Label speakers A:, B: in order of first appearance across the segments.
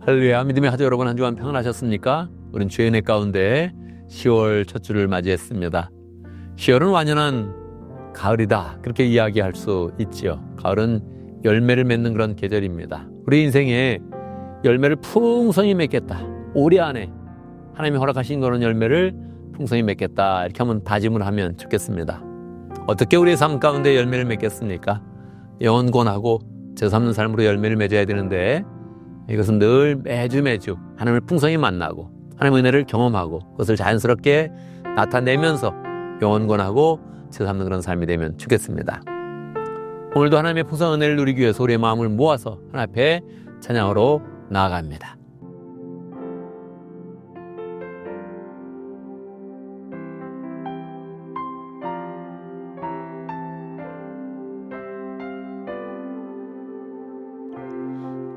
A: 할렐루야. 믿음의 하자 여러분, 한 주간 평안하셨습니까? 우린 주의 은혜 가운데 10월 첫 주를 맞이했습니다. 10월은 완연한 가을이다, 그렇게 이야기할 수 있지요. 가을은 열매를 맺는 그런 계절입니다. 우리 인생에 열매를 풍성히 맺겠다, 올해 안에 하나님이 허락하신 그런 열매를 풍성히 맺겠다, 이렇게 한번 다짐을 하면 좋겠습니다. 어떻게 우리의 삶 가운데 열매를 맺겠습니까? 영원권하고 제삼는 삶으로 열매를 맺어야 되는데, 이것은 늘 매주 하나님을 풍성히 만나고 하나님의 은혜를 경험하고 그것을 자연스럽게 나타내면서 영원권하고 제삼는 그런 삶이 되면 좋겠습니다. 오늘도 하나님의 풍성한 은혜를 누리기 위해서 우리의 마음을 모아서 하나님 앞에 찬양으로 나아갑니다.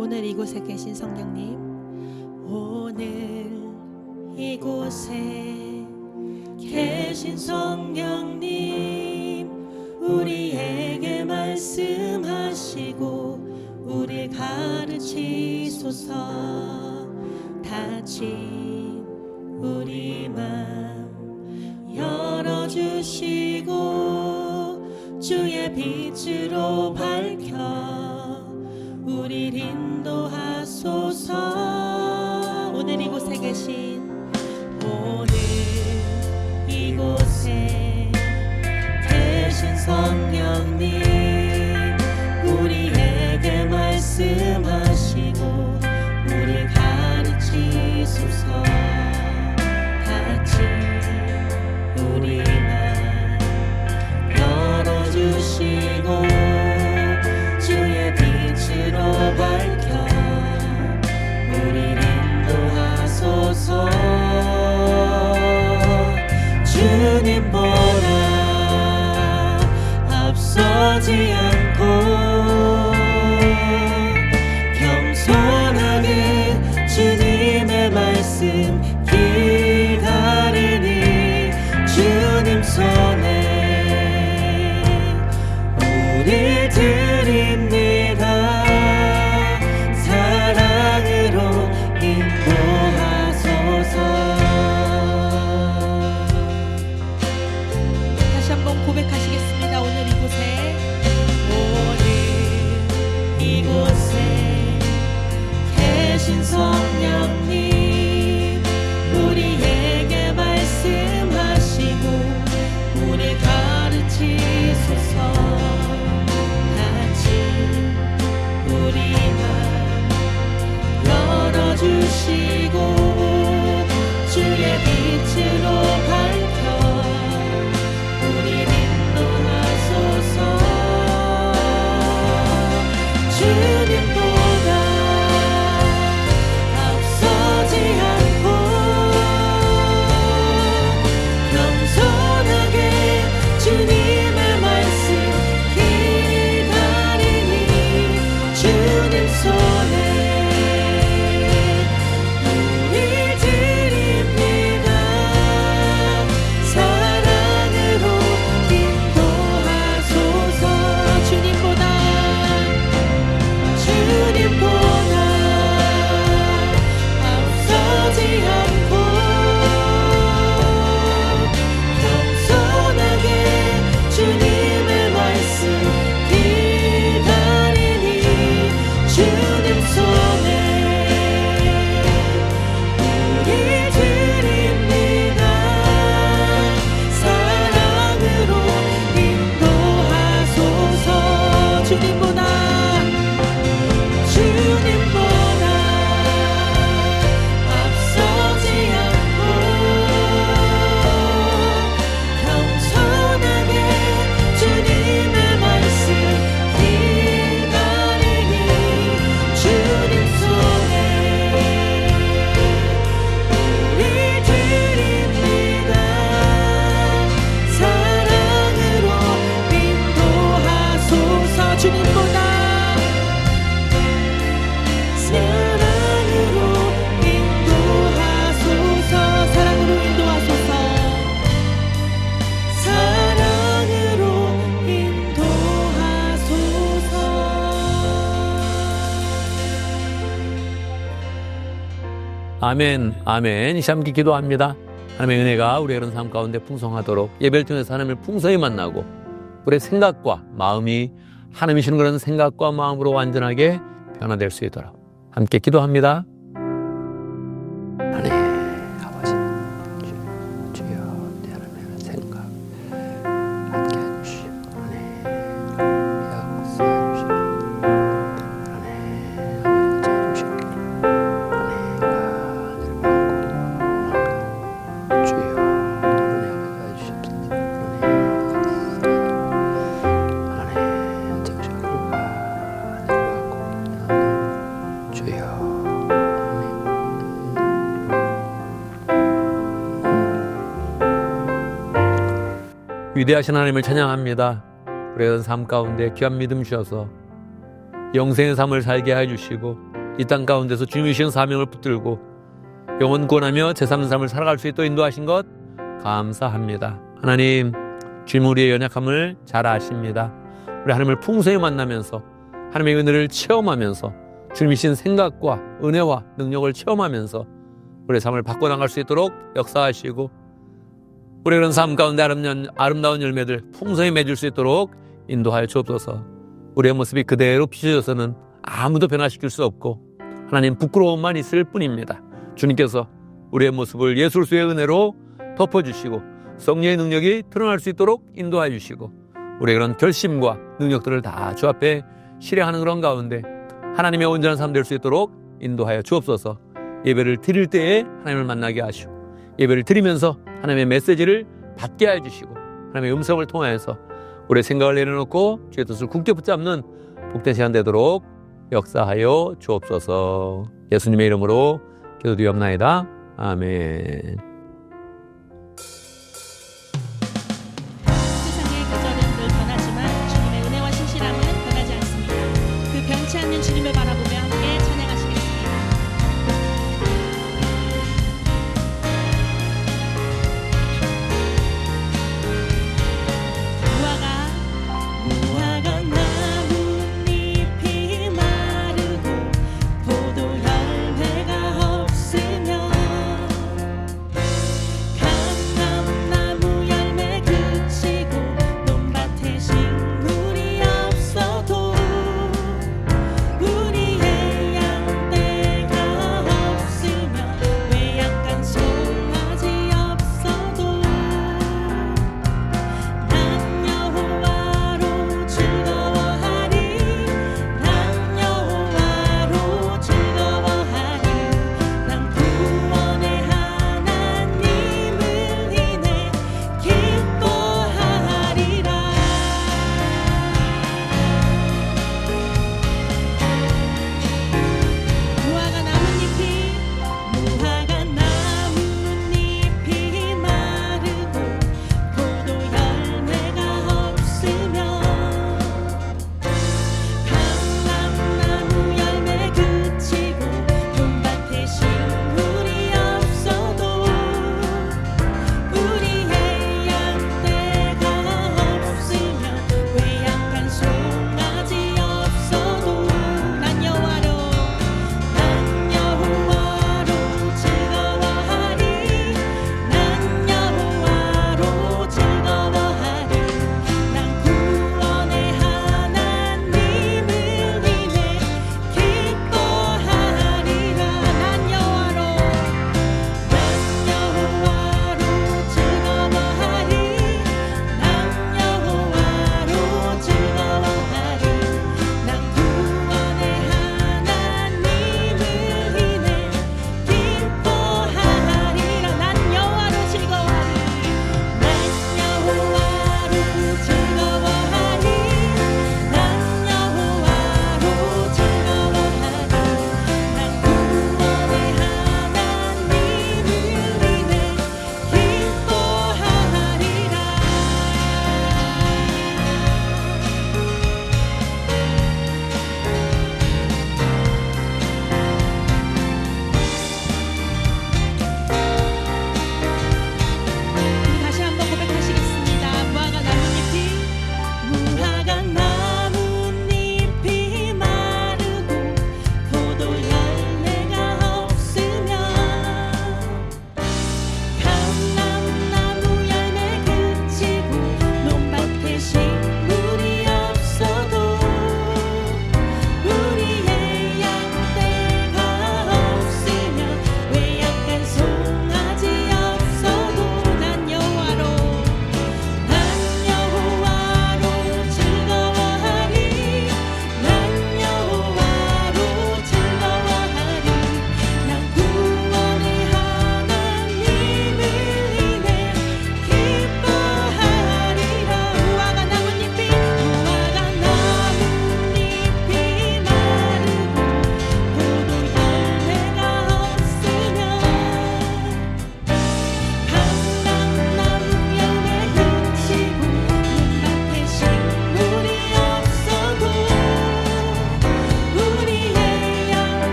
B: 오늘 이곳에 계신 성령님, 오늘 이곳에 계신 성령님, 우리에게 말씀하시고 우리 가르치소서. 닫힌 우리 맘 열어주시고 주의 빛으로 밝혀 우리를 인도하소서. 오늘 이곳에 계신, 오늘 이곳에 계신 성령님, 우리에게 말씀하시고 우리 가르치소서. 닫힌 우리 맘 열어주시고 주의 빛으로 밝혀 우리를 인도하소서. 주님보다 앞서지 않고 겸손하게 주님의 말씀 기다리니 주님 손에 우리 드립니다. 사랑으로 인도하소서. 다시 한번 고백하시겠습니다. 오늘 이곳에, 오늘
A: 아멘, 아멘. 이 시함께 기도합니다. 하나님의 은혜가 우리의 그런 삶 가운데 풍성하도록 예배를 통해서 하나님을 풍성히 만나고 우리의 생각과 마음이 하나님이 주는 그런 생각과 마음으로 완전하게 변화될 수 있도록 함께 기도합니다. 하나님 아버지 주여 내 하나님의 생각 함께 해주시오. 하나님 역사해 주시오. 하나님 아버지 찾아주시옵기를 하나님 가늘고 주여 하나님 아버지 주시옵소서. 하나님 찾아주시옵기를 가늘고 주여 위대하신 하나님을 찬양합니다. 우리의 삶 가운데 귀한 믿음 주셔서 영생의 삶을 살게 해주시고 이 땅 가운데서 주님이 주신 사명을 붙들고 영원 구원하며 제3의 삶을 살아갈 수 있도록 인도하신 것 감사합니다. 하나님 주님 우리의 연약함을 잘 아십니다. 우리 하나님을 풍성히 만나면서 하나님의 은혜를 체험하면서 주님이 주신 생각과 은혜와 능력을 체험하면서 우리의 삶을 바꿔나갈 수 있도록 역사하시고 우리의 그런 삶 가운데 아름다운 열매들 풍성히 맺을 수 있도록 인도하여 주옵소서. 우리의 모습이 그대로 비춰져서는 아무도 변화시킬 수 없고 하나님 부끄러움만 있을 뿐입니다. 주님께서 우리의 모습을 예수 그리스도의 은혜로 덮어주시고 성령의 능력이 드러날 수 있도록 인도하여 주시고 우리의 그런 결심과 능력들을 다 주 앞에 실행하는 그런 가운데 하나님의 온전한 삶 될 수 있도록 인도하여 주옵소서. 예배를 드릴 때에 하나님을 만나게 하시고 예배를 드리면서 하나님의 메시지를 받게 해주시고 하나님의 음성을 통하여서 우리의 생각을 내려놓고 주의 뜻을 굳게 붙잡는 복된 시간 되도록 역사하여 주옵소서. 예수님의 이름으로 기도드리옵나이다. 아멘.
C: 세상의 계절은 늘 변하지만 주님의 은혜와 신실함은 변하지 않습니다. 그 변치 않는 주님을 바라보며 함께 찬양하시겠습니다.
B: 무화과 나뭇잎이 마르고 포도 열매가 없으면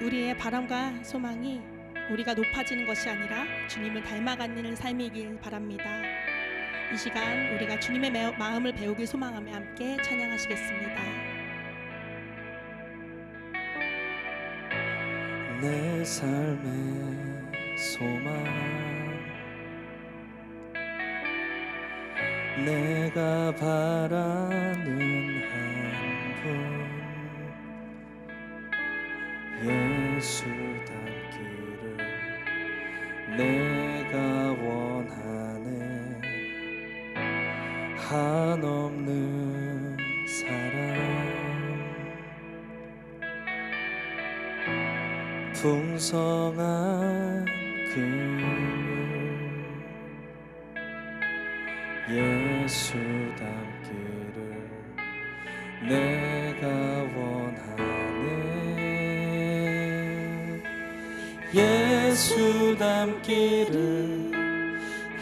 C: 우리의 바람과 소망이 우리가 높아지는 것이 아니라 주님을 닮아가는 삶이길 바랍니다. 이 시간 우리가 주님의 마음을 배우길 소망하며 함께 찬양하시겠습니다.
B: 내 삶의 소망, 내가 바라는 한 분, 예수 닮기를 내가 원하네. 한없는 사랑, 풍성한 그물, 예수 닮기를 내가 원하네. 예수 닮기를,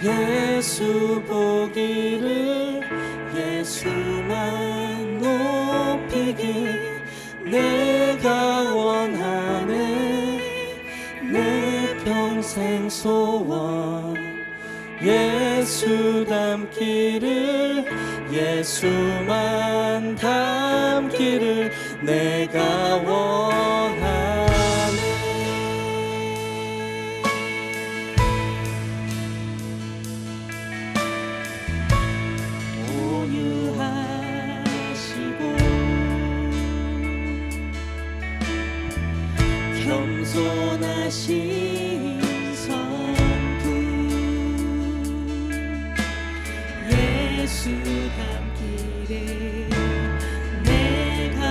B: 예수 보기를, 예수만 높이길 내가 원하네. 내 평생 소원, 예수 닮기를, 예수만 닮기를 내가 원하네.
C: 온유하시고 겸손하신 성부, 예수 닮기를 내가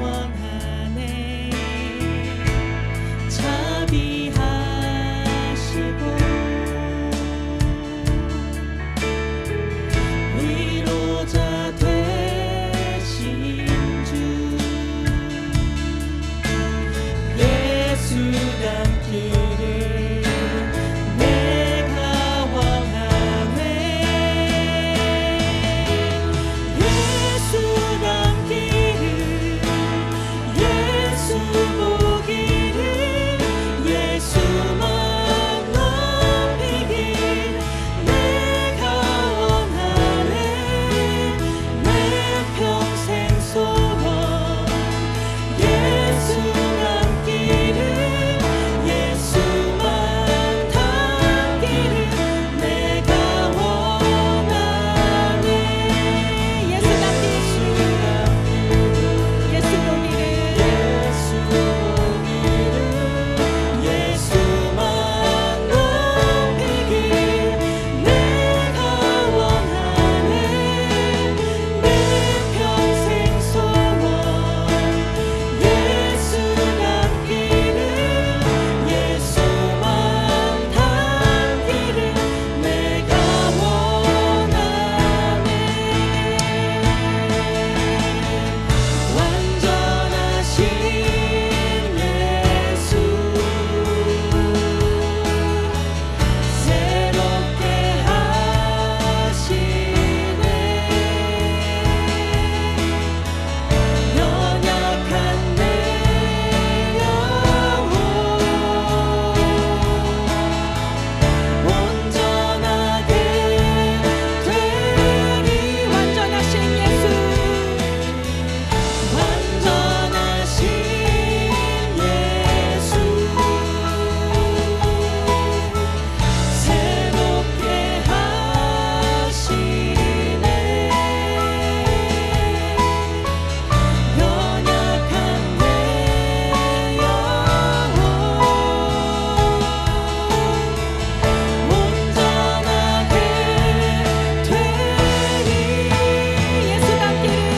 C: 원하네. 자비하시고 위로자 되신 주, 예수 닮기를 내가 원하네. 예수 닮기를, 예수 보기를, 예수만 높이길 내가 원하네. 내 평생 소원, 예수 닮기를, 예수만 닮기를 내가 원하네. 예수 닮기를, 예수 보기를, 예수만 높이길 내가 원하네. 내 평생 소원, 예수 닮기를, 예수만 닮기를 내가 원하네. 완전하신 예수, 새롭게 하시네. 연약한 내 영혼 온전하게 되리. 완전하신 예수, 완전하신 예수, 새롭게 하시네. 연약한 내 영혼 온전하게 되리. 예수 닮기를,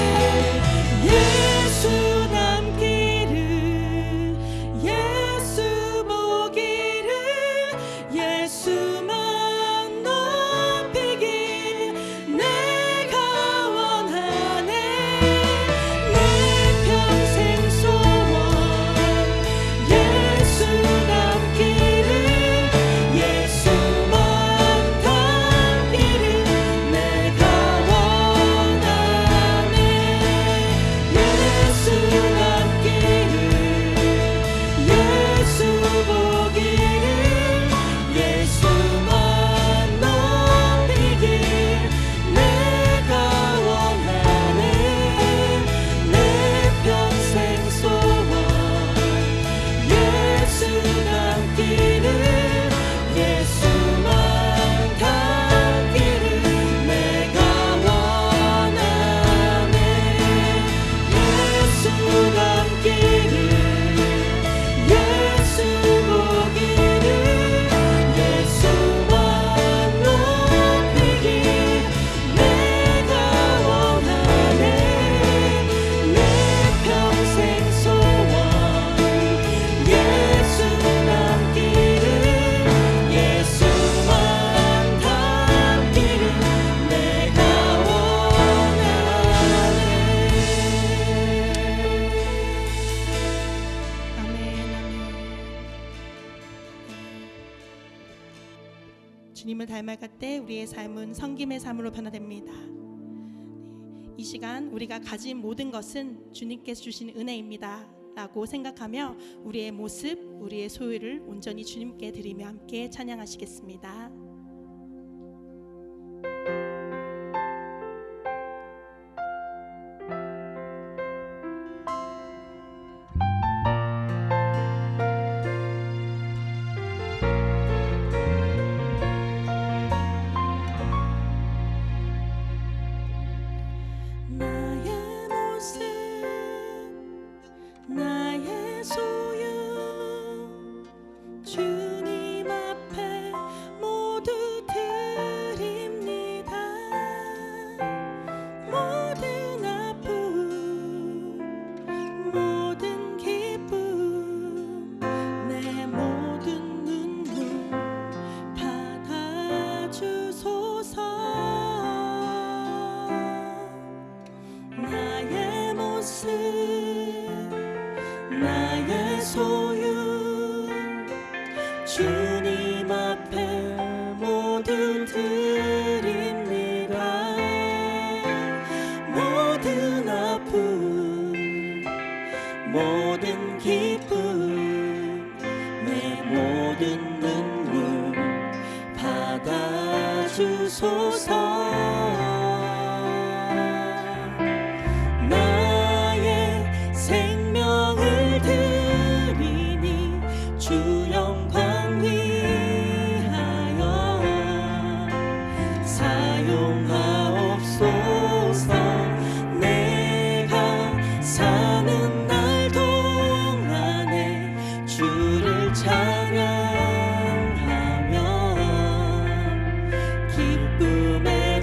C: 예수 닮기를, 예수 보기를, 예수만 높이길 내가 원하네. 내 평생 소원, 예수 닮기를, 예수만 닮기를 내가 원하네. 예수 닮기를, 예수만 주님을 닮아갈 때 우리의 삶은 섬김의 삶으로 변화됩니다. 이 시간 우리가 가진 모든 것은 주님께서 주신 은혜입니다 라고 생각하며 우리의 모습, 우리의 소유를 온전히 주님께 드리며 함께 찬양하시겠습니다.
B: 나의 모습 나의 소유 주님 앞에 모두 드립니다. 모든 아픔 모든 기쁨 내 모든 눈물 받아주소서. 나의 모습 나의 소유 주님 앞에 모두 드립니다. 모든 아픔 모든 기쁨 내 모든 눈물 받아주소서. 생명을 드리니 주 영광 위하여 사용하옵소서. 내가 사는 날 동안에 주를 찬양하며 기쁨의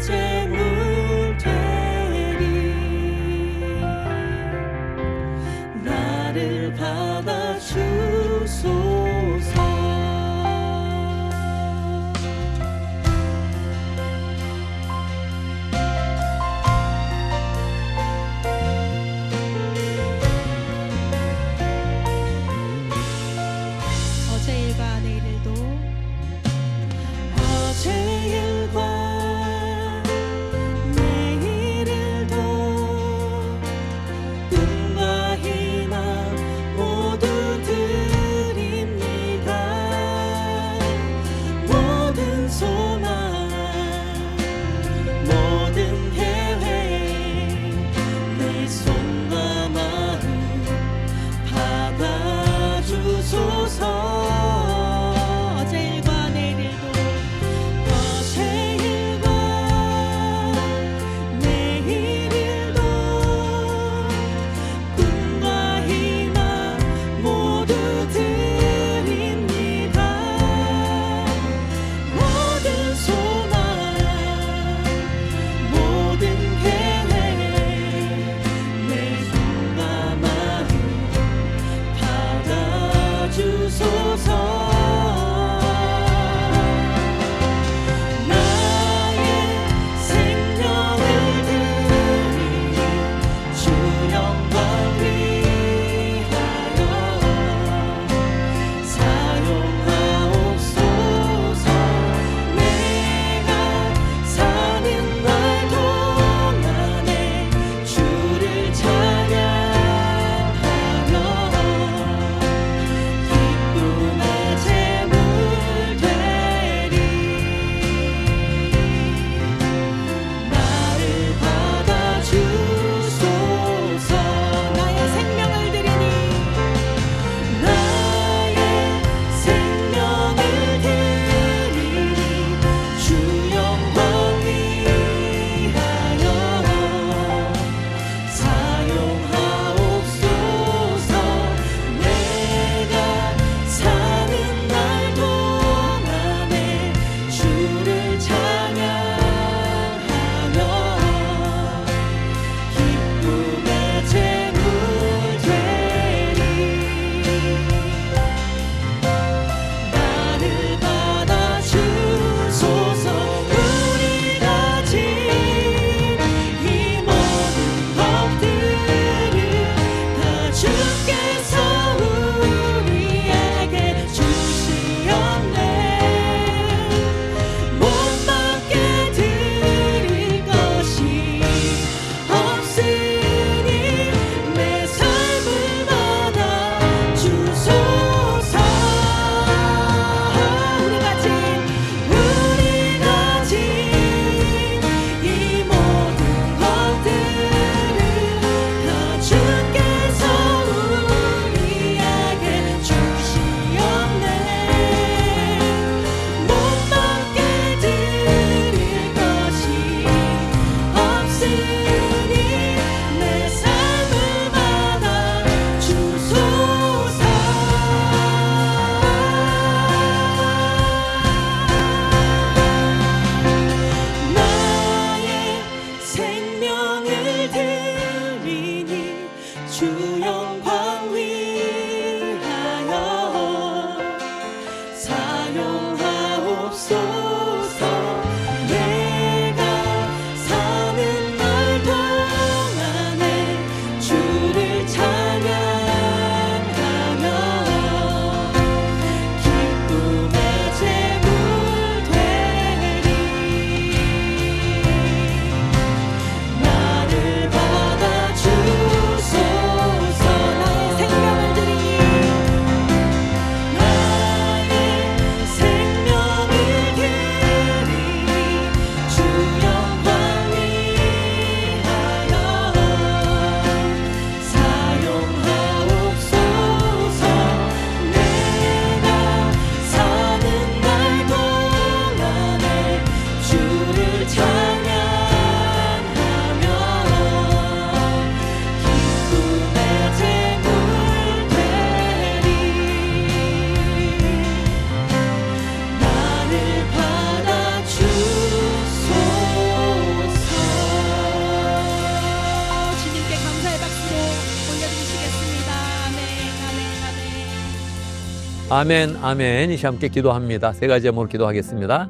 A: 아멘, 아멘. 이 시간 함께 기도합니다. 세 가지 제목으로 기도하겠습니다.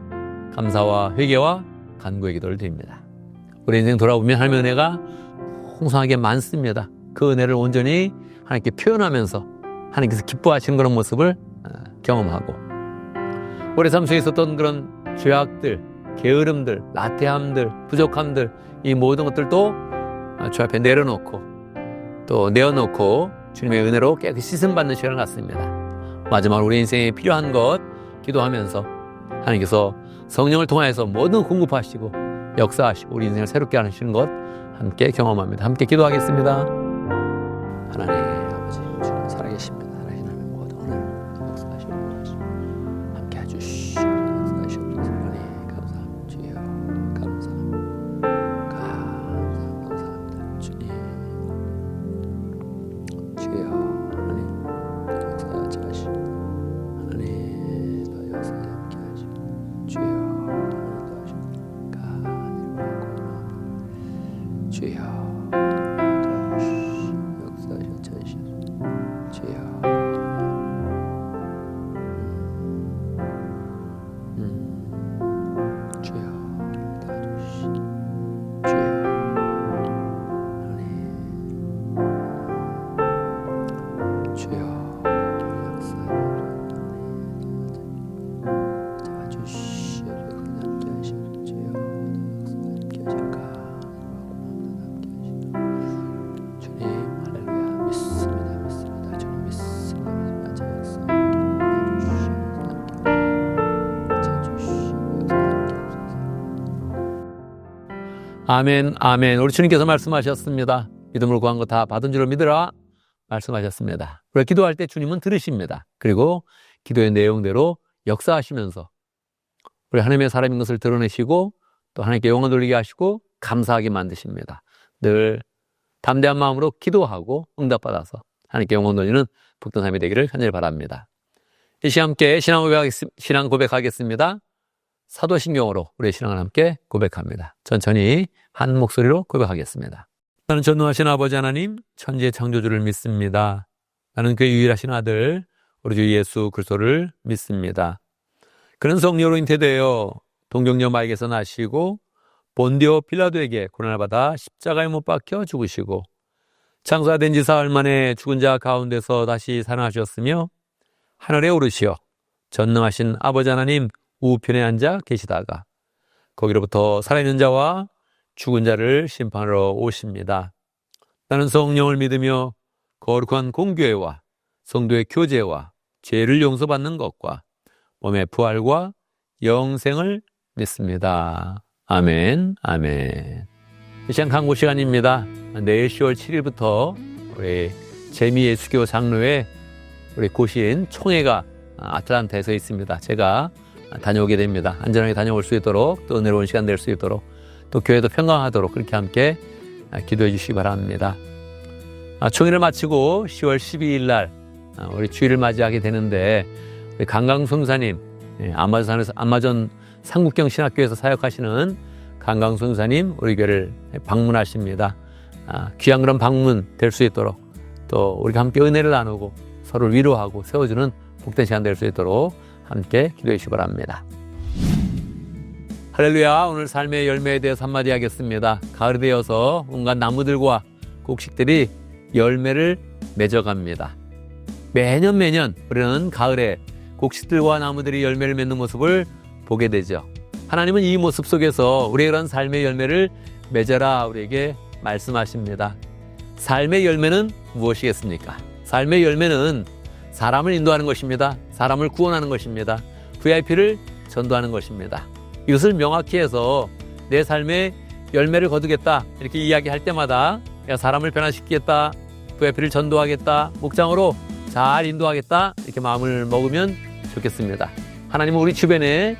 A: 감사와 회개와 간구의 기도를 드립니다. 우리 인생 돌아보면 하나님의 은혜가 풍성하게 많습니다. 그 은혜를 온전히 하나님께 표현하면서 하나님께서 기뻐하시는 그런 모습을 경험하고, 우리 삶 속에 있었던 그런 죄악들, 게으름들, 나태함들, 부족함들, 이 모든 것들도 주 앞에 내려놓고 또 내어놓고 주님의 은혜로 깨끗이 씻음받는 시간을 갖습니다. 마지막으로 우리 인생에 필요한 것 기도하면서 하나님께서 성령을 통하여서 모든 공급하시고 역사하시고 우리 인생을 새롭게 하시는 것 함께 경험합니다. 함께 기도하겠습니다. 하나님 아버지, 주님 살아계십니다. 하나님 모든 은혜를 역사하시고 함께 해주시고 역사하시고 하나님 감사합니다. 주여 감사합니다. 감사합니다. 주님 주여 하나님 역사하지 하시고 하나님 더 역사에 함께 하시고 주여 하나님 도와주시고 감사합니다. 주여 아멘, 아멘. 우리 주님께서 말씀하셨습니다. 믿음으로 구한 거 다 받은 줄로 믿으라 말씀하셨습니다. 우리가 기도할 때 주님은 들으십니다. 그리고 기도의 내용대로 역사하시면서 우리 하나님의 사람인 것을 드러내시고 또 하나님께 영광 돌리게 하시고 감사하게 만드십니다. 늘 담대한 마음으로 기도하고 응답받아서 하나님께 영광 돌리는 복된 삶이 되기를 간절히 바랍니다. 이 시간 함께 신앙 고백하겠습니다. 사도신경으로 우리의 신앙을 함께 고백합니다. 천천히 한 목소리로 고백하겠습니다. 나는 전능하신 아버지 하나님, 천지의 창조주를 믿습니다. 나는 그의 유일하신 아들 우리 주 예수 그리스도를 믿습니다. 그는 성령으로 잉태되어 동정녀 마에게서 나시고 본디오 빌라도에게 고난을 받아 십자가에 못 박혀 죽으시고 장사된 지 사흘 만에 죽은 자 가운데서 다시 살아나셨으며 하늘에 오르시어 전능하신 아버지 하나님 우편에 앉아 계시다가 거기로부터 살아있는 자와 죽은 자를 심판하러 오십니다. 나는 성령을 믿으며 거룩한 공교회와 성도의 교제와 죄를 용서받는 것과 몸의 부활과 영생을 믿습니다. 아멘, 아멘. 이 시간 강구 시간입니다. 내일 10월 7일부터 우리 재미예수교 장로회 우리 고시인 총회가 아틀란타에서 있습니다. 제가 다녀오게 됩니다. 안전하게 다녀올 수 있도록 또 은혜로운 시간 될 수 있도록 또 교회도 평강하도록 그렇게 함께 기도해 주시기 바랍니다. 총회를 마치고 10월 12일 날 우리 주일을 맞이하게 되는데 우리 강강송사님, 아마존 상국경 신학교에서 사역하시는 강강송사님 우리 교회를 방문하십니다. 귀한 그런 방문 될 수 있도록 또 우리가 함께 은혜를 나누고 서로를 위로하고 세워주는 복된 시간 될 수 있도록 함께 기도해 주시기 바랍니다. 할렐루야. 오늘 삶의 열매에 대해서 한마디 하겠습니다. 가을이 되어서 온갖 나무들과 곡식들이 열매를 맺어갑니다. 매년 우리는 가을에 곡식들과 나무들이 열매를 맺는 모습을 보게 되죠. 하나님은 이 모습 속에서 우리의 그런 삶의 열매를 맺어라 우리에게 말씀하십니다. 삶의 열매는 무엇이겠습니까? 삶의 열매는 사람을 인도하는 것입니다. 사람을 구원하는 것입니다. VIP를 전도하는 것입니다. 이것을 명확히 해서 내 삶에 열매를 거두겠다 이렇게 이야기할 때마다 사람을 변화시키겠다, VIP를 전도하겠다, 목장으로 잘 인도하겠다 이렇게 마음을 먹으면 좋겠습니다. 하나님은 우리 주변에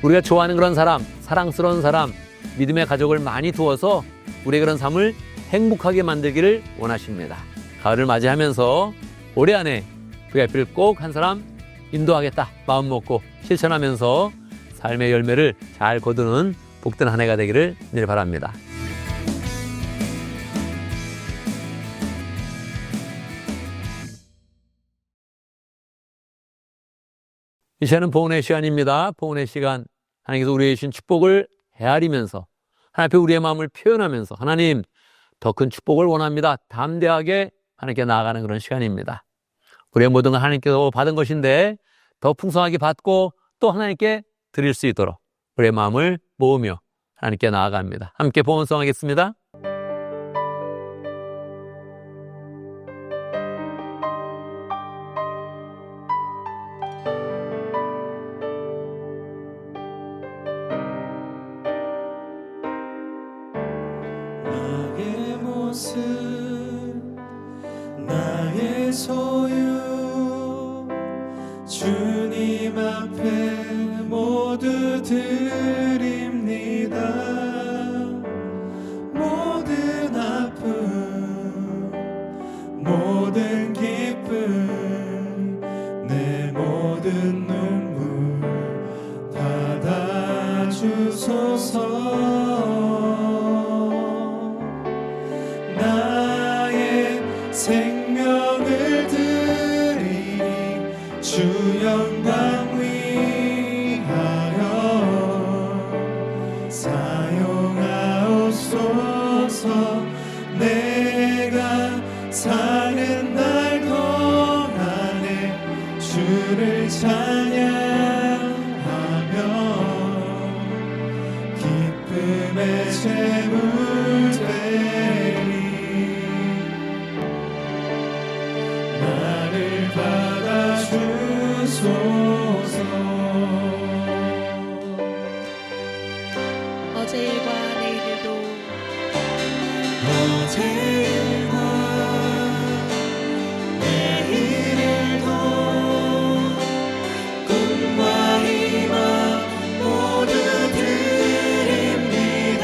A: 우리가 좋아하는 그런 사람, 사랑스러운 사람, 믿음의 가족을 많이 두어서 우리의 그런 삶을 행복하게 만들기를 원하십니다. 가을을 맞이하면서 올해 안에 VIP를 꼭 한 사람 인도하겠다 마음 먹고 실천하면서 삶의 열매를 잘 거두는 복된 한 해가 되기를 바랍니다. 이 시간은 보은의 시간입니다. 보은의 시간, 하나님께서 우리에게 주신 축복을 헤아리면서 하나님 앞에 우리의 마음을 표현하면서 하나님 더 큰 축복을 원합니다. 담대하게 하나님께 나아가는 그런 시간입니다. 우리의 모든 건 하나님께서 받은 것인데 더 풍성하게 받고 또 하나님께 드릴 수 있도록 우리의 마음을 모으며 하나님께 나아갑니다. 함께 보은송하겠습니다.
B: 나의 모습 나의 소유 주님 앞에 모두 드립니다. 모든 아픔 모든 기쁨 내 모든 눈물 받아주소서. 생명을 드리니 주 영광 위하여 사용하옵소서. 내가 사는 날 동안에 주를 찬양하며 기쁨의 제물 되리. 나를 받아주소서.
C: 어제 일과 내일도
B: 어제 일과 내일도 꿈과 희망 모두 드립니다.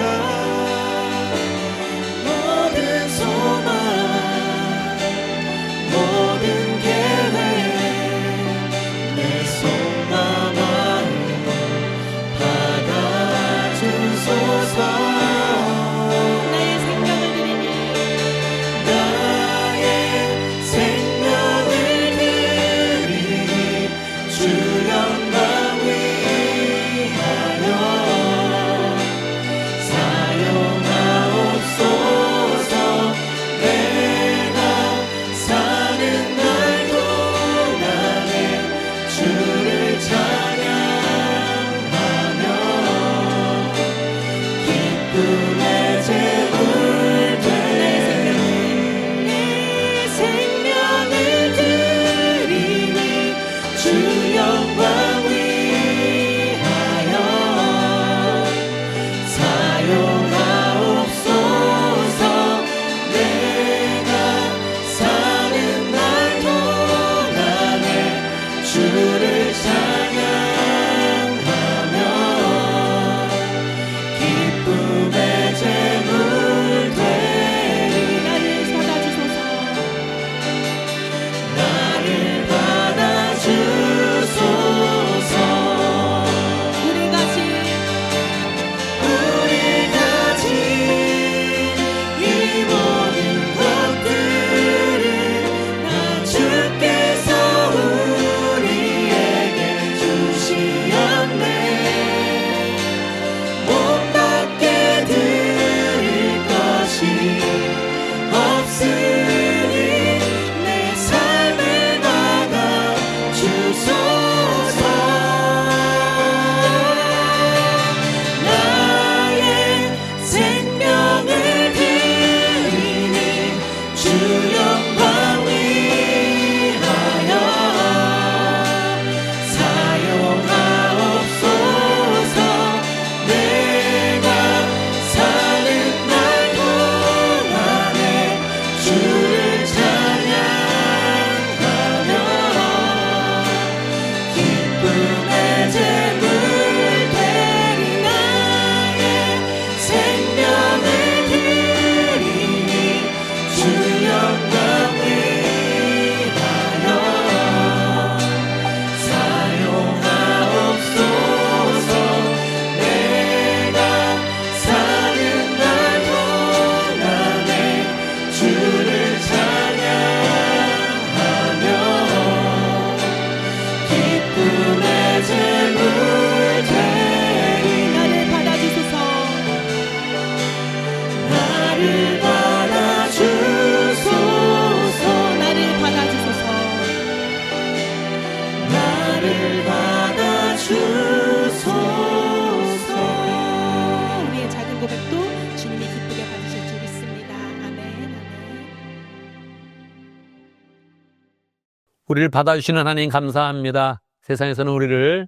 A: 우리를 받아주시는 하나님 감사합니다. 세상에서는 우리를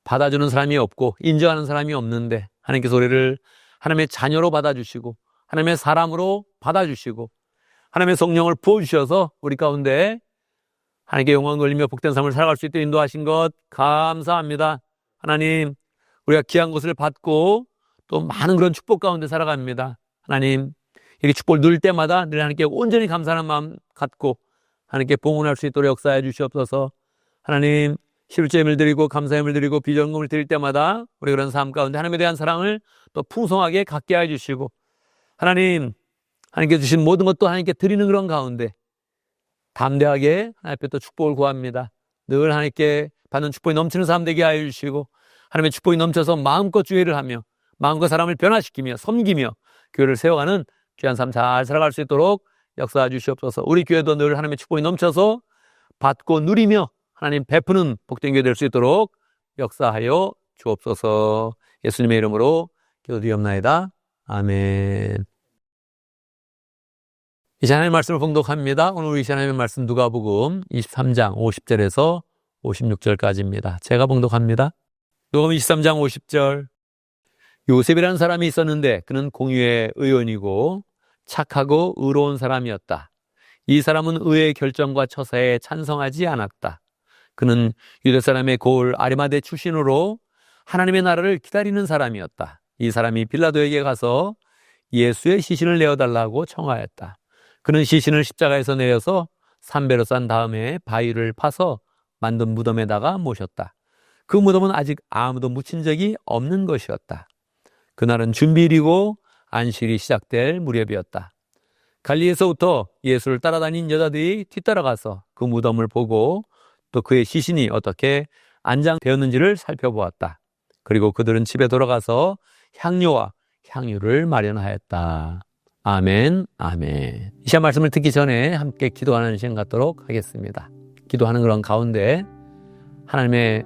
A: 받아주는 사람이 없고 인정하는 사람이 없는데 하나님께서 우리를 하나님의 자녀로 받아주시고 하나님의 사람으로 받아주시고 하나님의 성령을 부어주셔서 우리 가운데 하나님께 영광 돌리며 복된 삶을 살아갈 수 있도록 인도하신 것 감사합니다. 하나님, 우리가 귀한 것을 받고 또 많은 그런 축복 가운데 살아갑니다. 하나님, 이렇게 축복을 누릴 때마다 늘 하나님께 온전히 감사하는 마음 갖고 하나님께 봉헌할 수 있도록 역사해 주시옵소서. 하나님, 십일제임을 드리고 감사임을 드리고 비전금을 드릴 때마다 우리 그런 삶 가운데 하나님에 대한 사랑을 또 풍성하게 갖게 해주시고 하나님께 주신 모든 것도 하나님께 드리는 그런 가운데 담대하게 하나님 앞에 또 축복을 구합니다. 늘 하나님께 받는 축복이 넘치는 삶 되게 하여 주시고 하나님의 축복이 넘쳐서 마음껏 주의를 하며 마음껏 사람을 변화시키며 섬기며 교회를 세워가는 귀한 삶 잘 살아갈 수 있도록 역사해 주시옵소서. 우리 교회도 늘 하나님의 축복이 넘쳐서 받고 누리며 하나님 베푸는 복된 교회 될 수 있도록 역사하여 주옵소서. 예수님의 이름으로 기도드리옵나이다. 아멘. 이 시간에 하나님의 말씀을 봉독합니다. 오늘 우리 이 시간에 하나님의 말씀 누가복음 23장 50절에서 56절까지입니다. 제가 봉독합니다. 누가복음 23장 50절. 요셉이라는 사람이 있었는데 그는 공의의 의원이고 착하고 의로운 사람이었다. 이 사람은 의의 결정과 처사에 찬성하지 않았다. 그는 유대 사람의 고을 아리마대 출신으로 하나님의 나라를 기다리는 사람이었다. 이 사람이 빌라도에게 가서 예수의 시신을 내어달라고 청하였다. 그는 시신을 십자가에서 내어서 삼배로 싼 다음에 바위를 파서 만든 무덤에다가 모셨다. 그 무덤은 아직 아무도 묻힌 적이 없는 것이었다. 그날은 준비일이고 안식일이 시작될 무렵이었다. 갈리에서부터 예수를 따라다닌 여자들이 뒤따라가서 그 무덤을 보고 또 그의 시신이 어떻게 안장되었는지를 살펴보았다. 그리고 그들은 집에 돌아가서 향료와 향유를 마련하였다. 아멘, 아멘. 이 시간 말씀을 듣기 전에 함께 기도하는 시간 갖도록 하겠습니다. 기도하는 그런 가운데 하나님의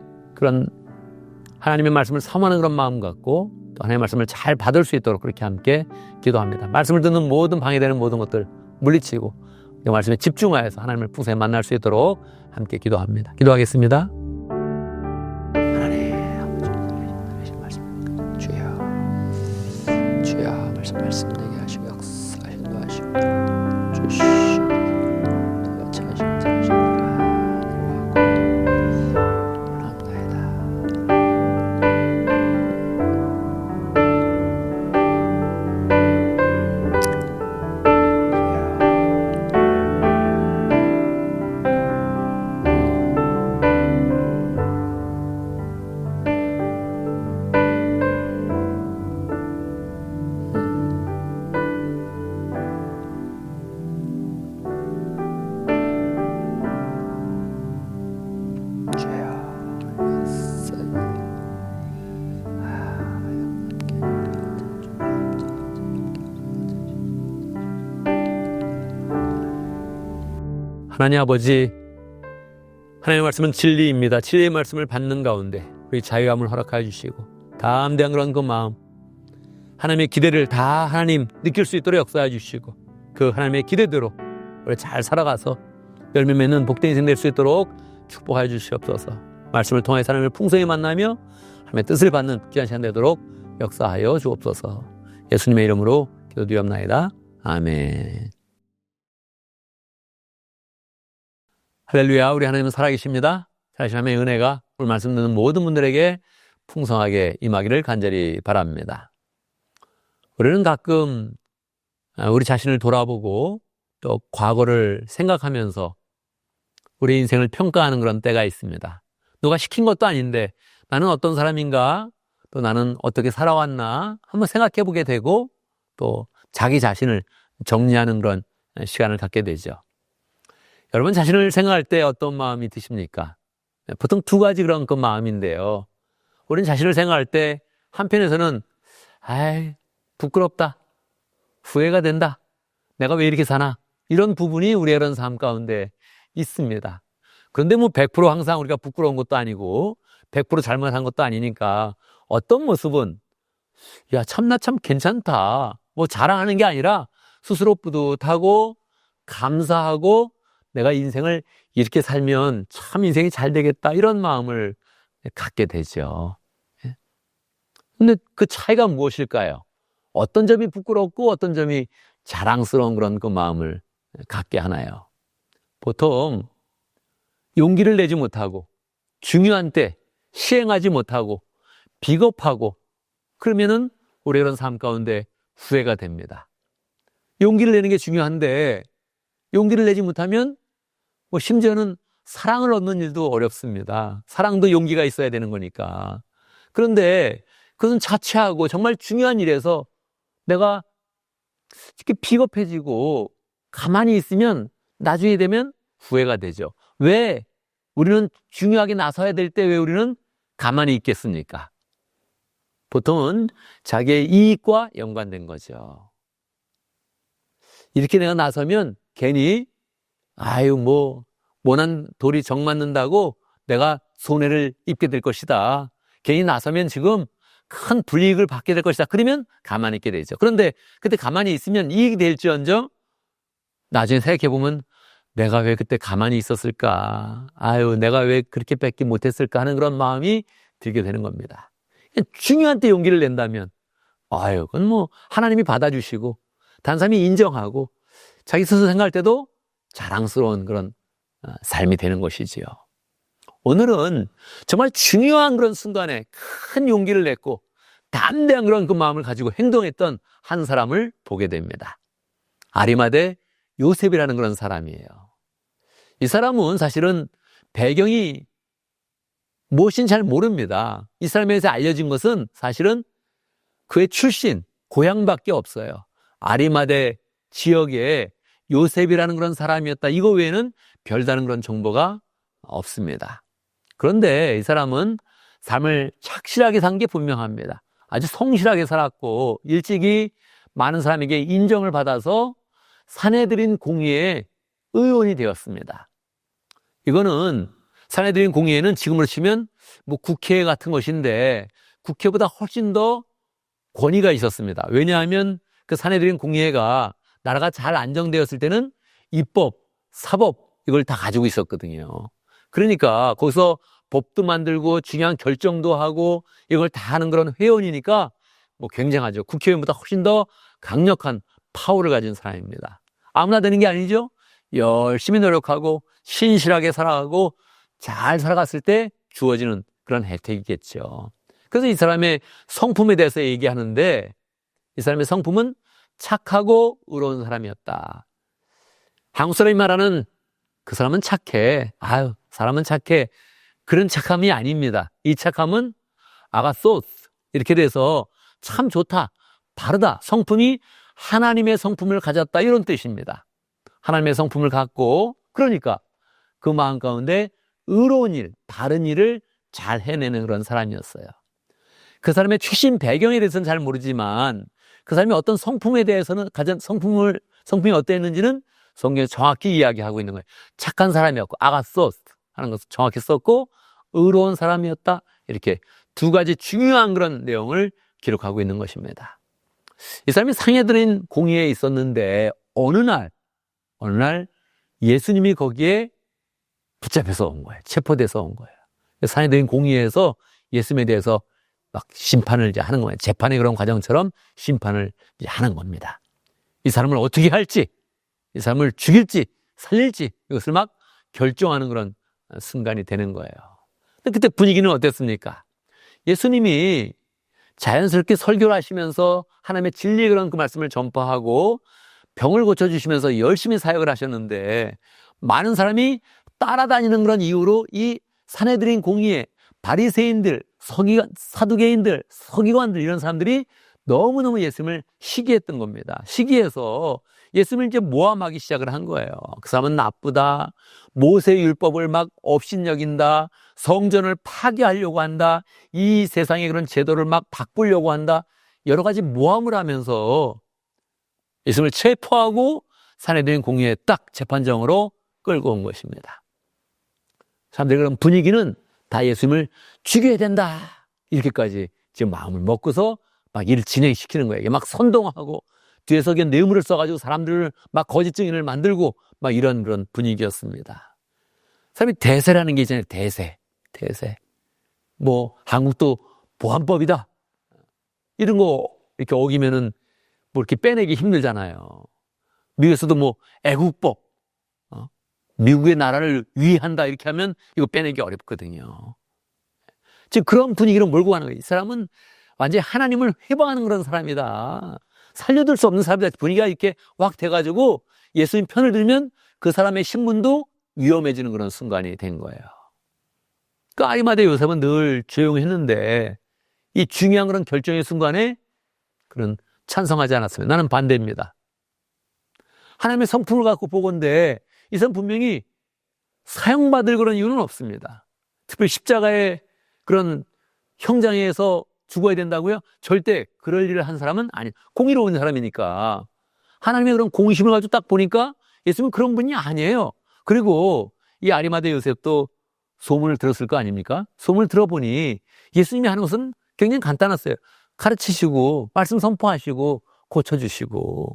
A: 말씀을 사모하는 그런 마음 갖고 또 하나님의 말씀을 잘 받을 수 있도록 그렇게 함께 기도합니다. 말씀을 듣는 모든 방해되는 모든 것들 물리치고 이 말씀에 집중하여서 하나님을 풍성히 만날 수 있도록 함께 기도합니다. 기도하겠습니다. 하나님 아버지 말씀 주여 말씀 되게 하시고 역사하시고 하시고 주시옵소서. 하나님 아버지, 하나님의 말씀은 진리입니다. 진리의 말씀을 받는 가운데 우리 자유함을 허락하여 주시고 담대한 그런 그 마음, 하나님의 기대를 다 하나님 느낄 수 있도록 역사해 주시고 그 하나님의 기대대로 우리 잘 살아가서 열매 맺는 복된 인생 될 수 있도록 축복하여 주시옵소서. 말씀을 통해 하나님을 풍성히 만나며 하나님의 뜻을 받는 귀한 시간 되도록 역사하여 주옵소서. 예수님의 이름으로 기도드리옵나이다. 아멘. 할렐루야. 우리 하나님은 살아계십니다. 살아계신 하나님의 은혜가 오늘 말씀 듣는 모든 분들에게 풍성하게 임하기를 간절히 바랍니다. 우리는 가끔 우리 자신을 돌아보고 또 과거를 생각하면서 우리 인생을 평가하는 그런 때가 있습니다. 누가 시킨 것도 아닌데 나는 어떤 사람인가, 또 나는 어떻게 살아왔나 한번 생각해 보게 되고 또 자기 자신을 정리하는 그런 시간을 갖게 되죠. 여러분 자신을 생각할 때 어떤 마음이 드십니까? 보통 두 가지 그런 그 마음인데요. 우리는 자신을 생각할 때 한편에서는 부끄럽다, 후회가 된다, 내가 왜 이렇게 사나, 이런 부분이 우리의 그런 삶 가운데 있습니다. 그런데 100% 항상 우리가 부끄러운 것도 아니고 100% 잘못한 것도 아니니까 어떤 모습은 참나 참 괜찮다, 자랑하는 게 아니라 스스로 뿌듯하고 감사하고 내가 인생을 이렇게 살면 참 인생이 잘 되겠다 이런 마음을 갖게 되죠. 근데 그 차이가 무엇일까요? 어떤 점이 부끄럽고 어떤 점이 자랑스러운 그런 그 마음을 갖게 하나요? 보통 용기를 내지 못하고 중요한 때 시행하지 못하고 비겁하고 그러면은 우리 그런 삶 가운데 후회가 됩니다. 용기를 내는 게 중요한데 용기를 내지 못하면 뭐 심지어는 사랑을 얻는 일도 어렵습니다. 사랑도 용기가 있어야 되는 거니까. 그런데 그것은 자체하고 정말 중요한 일에서 내가 이렇게 비겁해지고 가만히 있으면 나중에 되면 후회가 되죠. 왜 우리는 중요하게 나서야 될 때 왜 우리는 가만히 있겠습니까? 보통은 자기의 이익과 연관된 거죠. 이렇게 내가 나서면 괜히 모난 돌이 정 맞는다고 내가 손해를 입게 될 것이다. 괜히 나서면 지금 큰 불이익을 받게 될 것이다. 그러면 가만히 있게 되죠. 그런데 그때 가만히 있으면 이익이 될지언정 나중에 생각해보면 내가 왜 그때 가만히 있었을까? 내가 왜 그렇게 뺏기 못했을까 하는 그런 마음이 들게 되는 겁니다. 중요한 때 용기를 낸다면 그건 뭐 하나님이 받아주시고 다른 사람이 인정하고 자기 스스로 생각할 때도 자랑스러운 그런 삶이 되는 것이지요. 오늘은 정말 중요한 그런 순간에 큰 용기를 냈고 담대한 그런 그 마음을 가지고 행동했던 한 사람을 보게 됩니다. 아리마대 요셉이라는 그런 사람이에요. 이 사람은 사실은 배경이 무엇인지 잘 모릅니다. 이 사람에 대해서 알려진 것은 사실은 그의 출신, 고향밖에 없어요. 아리마대 지역에 요셉이라는 그런 사람이었다. 이거 외에는 별다른 그런 정보가 없습니다. 그런데 이 사람은 삶을 착실하게 산 게 분명합니다. 아주 성실하게 살았고 일찍이 많은 사람에게 인정을 받아서 사내들인 공의회 의원이 되었습니다. 이거는 사내들인 공의회는 지금으로 치면 뭐 국회 같은 것인데 국회보다 훨씬 더 권위가 있었습니다. 왜냐하면 그 사내들인 공의회가 나라가 잘 안정되었을 때는 입법, 사법 이걸 다 가지고 있었거든요. 그러니까 거기서 법도 만들고 중요한 결정도 하고 이걸 다 하는 그런 회원이니까 뭐 굉장하죠. 국회의원보다 훨씬 더 강력한 파워를 가진 사람입니다. 아무나 되는 게 아니죠. 열심히 노력하고 신실하게 살아가고 잘 살아갔을 때 주어지는 그런 혜택이겠죠. 그래서 이 사람의 성품에 대해서 얘기하는데 이 사람의 성품은 착하고 의로운 사람이었다. 한국 사람이 말하는 그 사람은 착해. 사람은 착해. 그런 착함이 아닙니다. 이 착함은 아가소스 이렇게 돼서 참 좋다, 바르다. 성품이 하나님의 성품을 가졌다 이런 뜻입니다. 하나님의 성품을 갖고 그러니까 그 마음 가운데 의로운 일, 바른 일을 잘 해내는 그런 사람이었어요. 그 사람의 출신 배경에 대해서는 잘 모르지만 그 사람이 어떤 성품에 대해서는 성품이 어땠는지는 성경에 정확히 이야기하고 있는 거예요. 착한 사람이었고 아가소스 하는 것을 정확히 썼고 의로운 사람이었다. 이렇게 두 가지 중요한 그런 내용을 기록하고 있는 것입니다. 이 사람이 상해들인 공의회에 있었는데 어느 날 예수님이 거기에 붙잡혀서 온 거예요. 체포돼서 온 거예요. 상해들인 공의회에서 예수님에 대해서 막 심판을 이제 하는 거예요. 재판의 그런 과정처럼 심판을 이제 하는 겁니다. 이 사람을 어떻게 할지, 이 사람을 죽일지, 살릴지 이것을 막 결정하는 그런 순간이 되는 거예요. 근데 그때 분위기는 어땠습니까? 예수님이 자연스럽게 설교를 하시면서 하나님의 진리의 그런 그 말씀을 전파하고 병을 고쳐주시면서 열심히 사역을 하셨는데 많은 사람이 따라다니는 그런 이유로 이 산헤드린 공의회, 바리새인들, 사두개인들, 서기관들 이런 사람들이 너무너무 예수님을 시기했던 겁니다. 시기해서 예수님을 이제 모함하기 시작을 한 거예요. 그 사람은 나쁘다. 모세의 율법을 막 업신여긴다. 성전을 파괴하려고 한다. 이 세상의 그런 제도를 막 바꾸려고 한다. 여러 가지 모함을 하면서 예수님을 체포하고 산헤드린 공의회에 딱 재판정으로 끌고 온 것입니다. 사람들의 그런 분위기는 다 예수님을 죽여야 된다. 이렇게까지 지금 마음을 먹고서 막 일을 진행시키는 거예요. 막 선동하고 뒤에서 그냥 뇌물을 써가지고 사람들을 막 거짓 증인을 만들고 막 이런 그런 분위기였습니다. 사람이 대세라는 게 있잖아요. 대세. 뭐 한국도 보안법이다. 이런 거 이렇게 어기면은 뭐 이렇게 빼내기 힘들잖아요. 미국에서도 뭐 애국법, 미국의 나라를 위한다 이렇게 하면 이거 빼내기 어렵거든요. 즉 그런 분위기로 몰고 가는 거예요. 이 사람은 완전히 하나님을 회방하는 그런 사람이다. 살려둘 수 없는 사람이다. 분위기가 이렇게 확 돼가지고 예수님 편을 들면 그 사람의 신분도 위험해지는 그런 순간이 된 거예요. 그 아리마대 요셉은 늘 조용했는데 이 중요한 그런 결정의 순간에 그런 찬성하지 않았어요. 나는 반대입니다. 하나님의 성품을 갖고 보건대 이 사람 분명히 사형받을 그런 이유는 없습니다. 특별히 십자가의 그런 형장에서 죽어야 된다고요? 절대 그럴 일을 한 사람은 아니, 공의로운 사람이니까. 하나님의 그런 공의심을 가지고 딱 보니까 예수님은 그런 분이 아니에요. 그리고 이 아리마대 요셉도 소문을 들었을 거 아닙니까? 소문을 들어보니 예수님이 하는 것은 굉장히 간단했어요. 가르치시고 말씀 선포하시고 고쳐주시고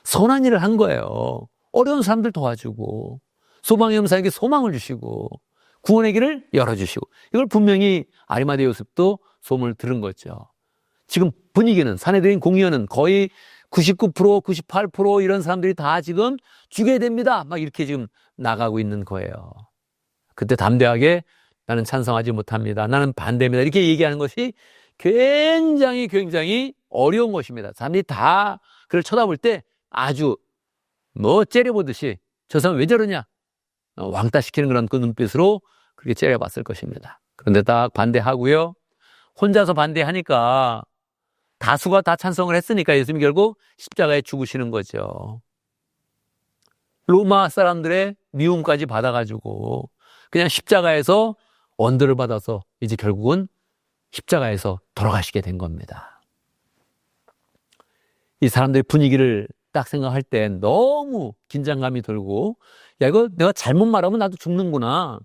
A: 선한 일을 한 거예요. 어려운 사람들 도와주고 소망의 염사에게 소망을 주시고 구원의 길을 열어주시고 이걸 분명히 아리마대 요셉도 소문을 들은 거죠. 지금 분위기는 사내들인 공의원은 거의 99%, 98% 이런 사람들이 다 지금 죽여야 됩니다. 막 이렇게 지금 나가고 있는 거예요. 그때 담대하게 나는 찬성하지 못합니다. 나는 반대입니다. 이렇게 얘기하는 것이 굉장히 어려운 것입니다. 사람들이 다 그를 쳐다볼 때 아주 뭐 째려보듯이 저 사람 왜 저러냐 왕따시키는 그런 그 눈빛으로 그렇게 째려봤을 것입니다. 그런데 딱 반대하고요. 혼자서 반대하니까 다수가 다 찬성을 했으니까 예수님이 결국 십자가에 죽으시는 거죠. 로마 사람들의 미움까지 받아가지고 그냥 십자가에서 언도를 받아서 이제 결국은 십자가에서 돌아가시게 된 겁니다. 이 사람들의 분위기를 딱 생각할 땐 너무 긴장감이 들고 야 이거 내가 잘못 말하면 나도 죽는구나.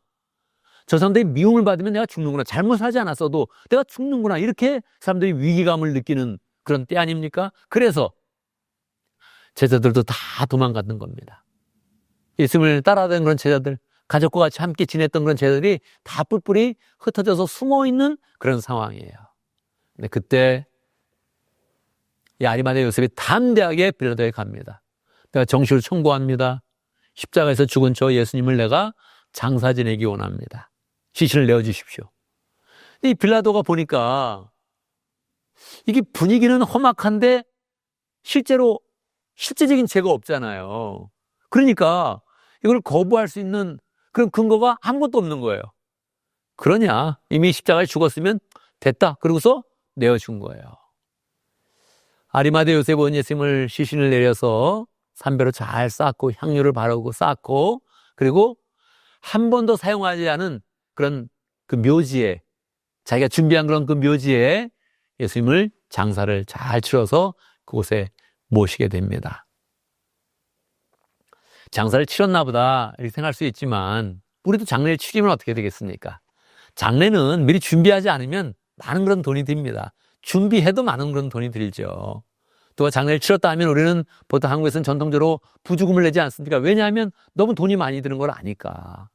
A: 저 사람들이 미움을 받으면 내가 죽는구나. 잘못하지 않았어도 내가 죽는구나. 이렇게 사람들이 위기감을 느끼는 그런 때 아닙니까? 그래서 제자들도 다 도망갔던 겁니다. 예수님을 따라다니는 그런 제자들, 가족과 같이 함께 지냈던 그런 제자들이 다 뿔뿔이 흩어져서 숨어있는 그런 상황이에요. 근데 그때 이 아리마대 요셉이 담대하게 빌라도에 갑니다. 내가 정식으로 청구합니다. 십자가에서 죽은 저 예수님을 내가 장사 지내기 원합니다. 시신을 내어주십시오. 이 빌라도가 보니까 이게 분위기는 험악한데 실제적인 죄가 없잖아요. 그러니까 이걸 거부할 수 있는 그런 근거가 아무것도 없는 거예요. 그러냐? 이미 십자가에 죽었으면 됐다. 그러고서 내어준 거예요. 아리마대 요셉은 예수님을 시신을 내려서 삼배로 잘 쌓고 향유를 바르고 쌓고 그리고 한 번도 사용하지 않은 그런 그 묘지에 자기가 준비한 그런 그 묘지에 예수님을 장사를 잘 치러서 그곳에 모시게 됩니다. 장사를 치렀나 보다 이렇게 생각할 수 있지만 우리도 장례를 치르면 어떻게 되겠습니까? 장례는 미리 준비하지 않으면 많은 그런 돈이 듭니다. 준비해도 많은 그런 돈이 들죠. 또 장례를 치렀다 하면 우리는 보통 한국에서는 전통적으로 부주금을 내지 않습니까? 왜냐하면 너무 돈이 많이 드는 걸 아니까.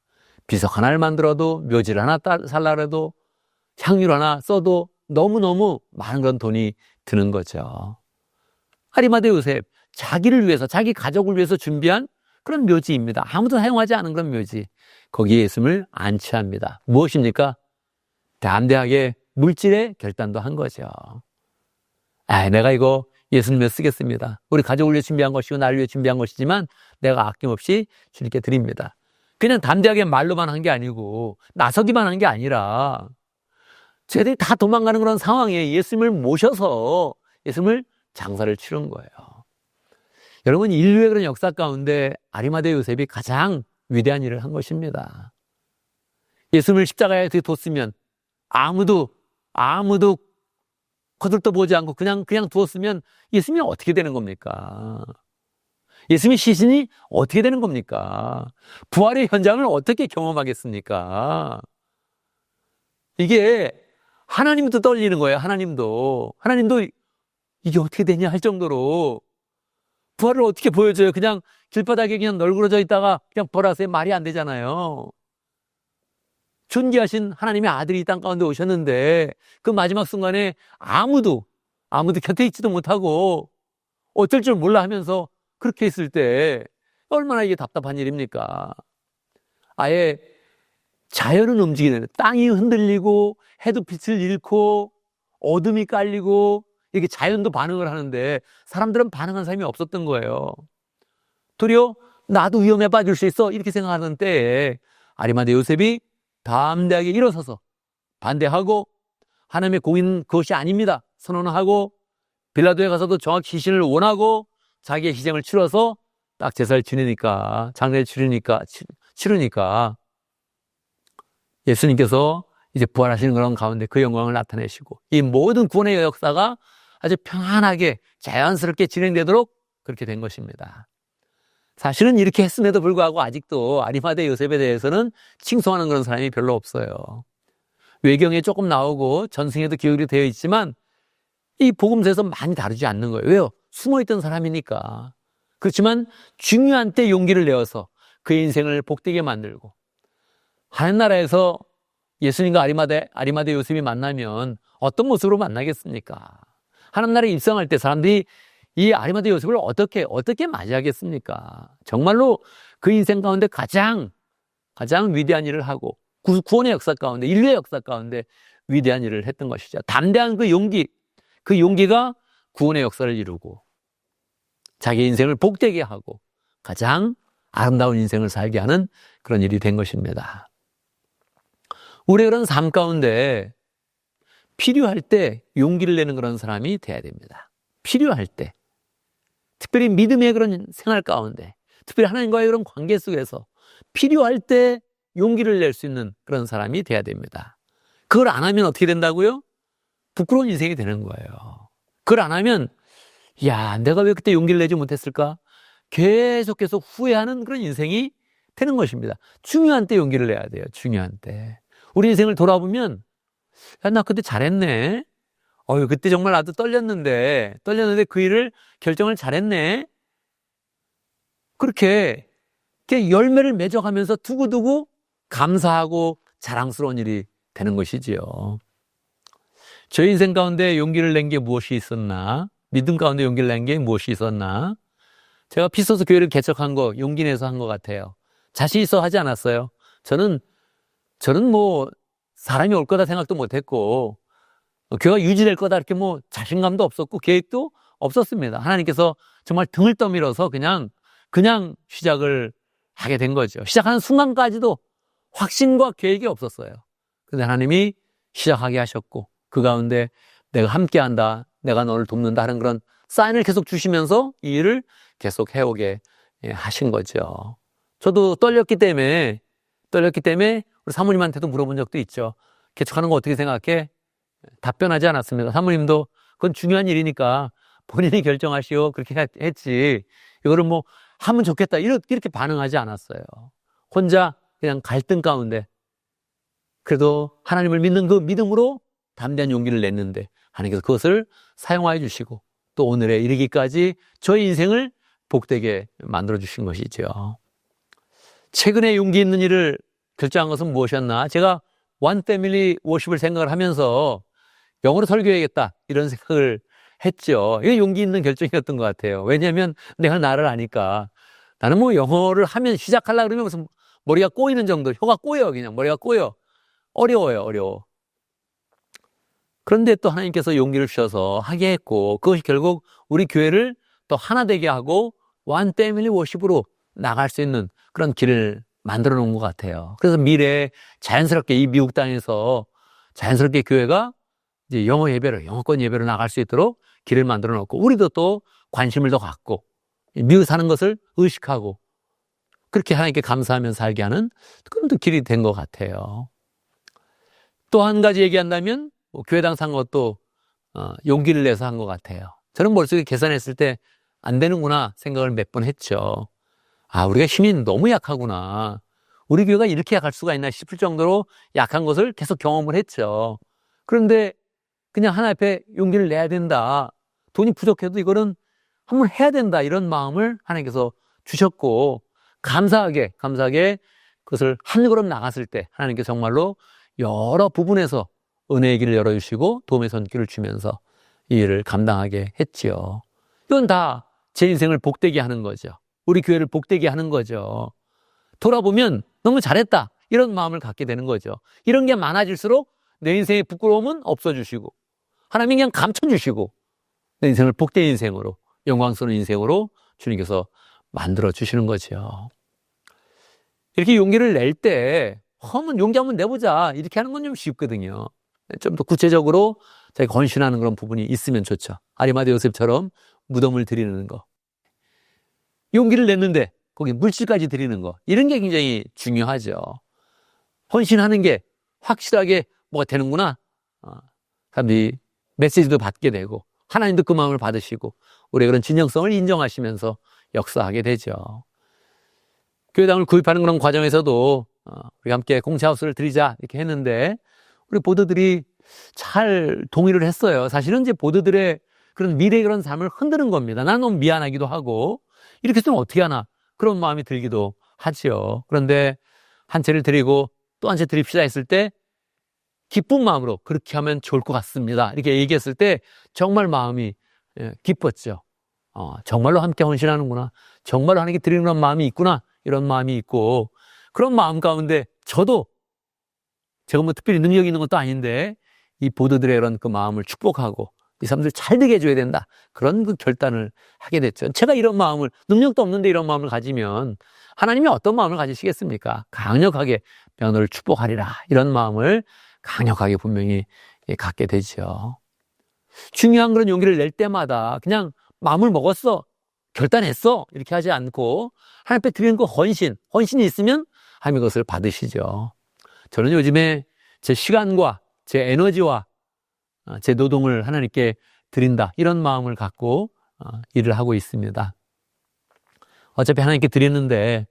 A: 비석 하나를 만들어도 묘지를 하나 살라래도 향유를 하나 써도 너무너무 많은 그런 돈이 드는 거죠. 아리마대 요셉 자기를 위해서 자기 가족을 위해서 준비한 그런 묘지입니다. 아무도 사용하지 않은 그런 묘지. 거기에 예수님을 안치합니다. 무엇입니까? 담대하게 물질의 결단도 한 거죠. 내가 이거 예수님을 쓰겠습니다. 우리 가족을 위해 준비한 것이고 나를 위해 준비한 것이지만 내가 아낌없이 주님께 드립니다. 그냥 담대하게 말로만 한 게 아니고 나서기만 한 게 아니라 쟤들이 다 도망가는 그런 상황에 예수님을 모셔서 예수님을 장사를 치른 거예요. 여러분 인류의 그런 역사 가운데 아리마대 요셉이 가장 위대한 일을 한 것입니다. 예수님을 십자가에 뒀으면 아무도 거들떠보지 않고 그냥 두었으면 예수님이 어떻게 되는 겁니까? 예수님의 시신이 어떻게 되는 겁니까? 부활의 현장을 어떻게 경험하겠습니까? 이게 하나님도 떨리는 거예요. 하나님도 이게 어떻게 되냐 할 정도로 부활을 어떻게 보여줘요? 그냥 길바닥에 그냥 널브러져 있다가 그냥 부활하세요? 말이 안 되잖아요. 존귀하신 하나님의 아들이 이 땅 가운데 오셨는데 그 마지막 순간에 아무도 곁에 있지도 못하고 어쩔 줄 몰라 하면서 그렇게 있을 때 얼마나 이게 답답한 일입니까? 아예 자연은 움직이는, 땅이 흔들리고 해도 빛을 잃고 어둠이 깔리고 이렇게 자연도 반응을 하는데 사람들은 반응한 사람이 없었던 거예요. 도리어 나도 위험에 빠질 수 있어 이렇게 생각하는 때에 아리마대 요셉이 담대하게 일어서서 반대하고 하나님의 공인 그것이 아닙니다 선언하고 빌라도에 가서도 정확히 희신을 원하고 자기의 희생을 치러서 딱 제사를 지내니까 장례를 치르니까 예수님께서 이제 부활하시는 그런 가운데 그 영광을 나타내시고 이 모든 구원의 역사가 아주 평안하게 자연스럽게 진행되도록 그렇게 된 것입니다. 사실은 이렇게 했음에도 불구하고 아직도 아리마대 요셉에 대해서는 칭송하는 그런 사람이 별로 없어요. 외경에 조금 나오고 전승에도 기록이 되어 있지만 이 복음서에서 많이 다루지 않는 거예요. 왜요? 숨어있던 사람이니까. 그렇지만 중요한 때 용기를 내어서 그의 인생을 복되게 만들고 하나님 나라에서 예수님과 아리마대 요셉이 만나면 어떤 모습으로 만나겠습니까? 하나님 나라에 입성할 때 사람들이 이 아리마대 요셉을 어떻게 맞이하겠습니까? 정말로 그 인생 가운데 가장 위대한 일을 하고 구원의 역사 가운데 인류의 역사 가운데 위대한 일을 했던 것이죠. 담대한 그 용기가 구원의 역사를 이루고 자기 인생을 복되게 하고 가장 아름다운 인생을 살게 하는 그런 일이 된 것입니다. 우리의 그런 삶 가운데 필요할 때 용기를 내는 그런 사람이 돼야 됩니다. 필요할 때. 특별히 믿음의 그런 생활 가운데, 특별히 하나님과의 그런 관계 속에서 필요할 때 용기를 낼 수 있는 그런 사람이 돼야 됩니다. 그걸 안 하면 어떻게 된다고요? 부끄러운 인생이 되는 거예요. 그걸 안 하면 야, 내가 왜 그때 용기를 내지 못했을까? 계속 후회하는 그런 인생이 되는 것입니다. 중요한 때 용기를 내야 돼요. 중요한 때. 우리 인생을 돌아보면 야, 나 그때 잘했네. 그때 정말 나도 떨렸는데 그 일을 결정을 잘했네. 그렇게 열매를 맺어가면서 두고두고 감사하고 자랑스러운 일이 되는 것이지요. 저희 인생 가운데 용기를 낸 게 무엇이 있었나? 믿음 가운데 용기를 낸 게 무엇이 있었나? 제가 피소스 교회를 개척한 거 용기 내서 한 것 같아요. 자신 있어 하지 않았어요. 저는 뭐 사람이 올 거다 생각도 못했고 교회가 유지될 거다 이렇게 뭐 자신감도 없었고 계획도 없었습니다. 하나님께서 정말 등을 떠밀어서 그냥 시작을 하게 된 거죠. 시작하는 순간까지도 확신과 계획이 없었어요. 그런데 하나님이 시작하게 하셨고 그 가운데 내가 함께한다, 내가 너를 돕는다 하는 그런 사인을 계속 주시면서 이 일을 계속 해오게 하신 거죠. 저도 떨렸기 때문에 우리 사모님한테도 물어본 적도 있죠. 개척하는 거 어떻게 생각해? 답변하지 않았습니다. 사모님도 그건 중요한 일이니까 본인이 결정하시오 그렇게 했지 이거를 뭐 하면 좋겠다 이렇게 반응하지 않았어요. 혼자 그냥 갈등 가운데 그래도 하나님을 믿는 그 믿음으로 담대한 용기를 냈는데 하나님께서 그것을 사용하여 주시고 또 오늘에 이르기까지 저희 인생을 복되게 만들어 주신 것이죠. 최근에 용기 있는 일을 결정한 것은 무엇이었나? 제가 원 패밀리 워십을 생각을 하면서 영어로 설교해야겠다 이런 생각을 했죠. 이게 용기 있는 결정이었던 것 같아요. 왜냐하면 내가 나를 아니까. 나는 뭐 영어를 하면 시작하려고 그러면 무슨 머리가 꼬이는 정도, 혀가 꼬여 그냥 머리가 꼬여. 어려워. 그런데 또 하나님께서 용기를 주셔서 하게 했고 그것이 결국 우리 교회를 또 하나 되게 하고 원 패밀리 워십으로 나갈 수 있는 그런 길을 만들어 놓은 것 같아요. 그래서 미래에 자연스럽게 이 미국 땅에서 자연스럽게 교회가 이제 영어권 예배로 나갈 수 있도록 길을 만들어 놓고 우리도 또 관심을 더 갖고 미국 사는 것을 의식하고 그렇게 하나님께 감사하면서 살게 하는 그런 또 길이 된 것 같아요. 또 한 가지 얘기한다면 교회당 산 것도 용기를 내서 한 것 같아요. 저는 머릿속에 계산했을 때 안 되는구나 생각을 몇 번 했죠. 우리가 힘이 너무 약하구나. 우리 교회가 이렇게 약할 수가 있나 싶을 정도로 약한 것을 계속 경험을 했죠. 그런데 그냥 하나 앞에 용기를 내야 된다. 돈이 부족해도 이거는 한번 해야 된다 이런 마음을 하나님께서 주셨고 감사하게 그것을 한 걸음 나갔을 때 하나님께 정말로 여러 부분에서 은혜의 길을 열어주시고 도움의 손길을 주면서 이 일을 감당하게 했지요. 이건 다 제 인생을 복되게 하는 거죠. 우리 교회를 복되게 하는 거죠. 돌아보면 너무 잘했다 이런 마음을 갖게 되는 거죠. 이런 게 많아질수록 내 인생의 부끄러움은 없어주시고 하나님이 그냥 감춰주시고 내 인생을 복된 인생으로 영광스러운 인생으로 주님께서 만들어주시는 거죠. 이렇게 용기를 낼 때 용기 한번 내보자 이렇게 하는 건 좀 쉽거든요. 좀 더 구체적으로 자기가 헌신하는 그런 부분이 있으면 좋죠. 아리마대 요셉처럼 무덤을 드리는 거, 용기를 냈는데 거기 물질까지 드리는 거, 이런 게 굉장히 중요하죠. 헌신하는 게 확실하게 뭐가 되는구나. 사람들이 메시지도 받게 되고 하나님도 그 마음을 받으시고 우리의 그런 진정성을 인정하시면서 역사하게 되죠. 교회당을 구입하는 그런 과정에서도 우리 함께 공채하우스를 드리자 이렇게 했는데 우리 보드들이 잘 동의를 했어요. 사실은 이제 보드들의 그런 미래의 그런 삶을 흔드는 겁니다. 나는 너무 미안하기도 하고 이렇게 쓰면 어떻게 하나 그런 마음이 들기도 하지요. 그런데 한 채를 드리고 또 한 채 드립시다 했을 때 기쁜 마음으로 그렇게 하면 좋을 것 같습니다. 이렇게 얘기했을 때 정말 마음이 기뻤죠. 정말로 함께 헌신하는구나. 정말로 하나님께 드리는 그런 마음이 있구나. 이런 마음이 있고 그런 마음 가운데 저도 제가 뭐 특별히 능력이 있는 것도 아닌데 이 보드들의 그런 그 마음을 축복하고 이 사람들 잘 되게 해줘야 된다. 그런 그 결단을 하게 됐죠. 제가 이런 마음을, 능력도 없는데 이런 마음을 가지면 하나님이 어떤 마음을 가지시겠습니까? 강력하게 너를 축복하리라. 이런 마음을 강력하게 분명히 갖게 되죠. 중요한 그런 용기를 낼 때마다 그냥 마음을 먹었어, 결단했어 이렇게 하지 않고 하나님 앞에 드리는 그 헌신이 있으면 하나님이 그것을 받으시죠. 저는 요즘에 제 시간과 제 에너지와 제 노동을 하나님께 드린다 이런 마음을 갖고 일을 하고 있습니다. 어차피 하나님께 드리는데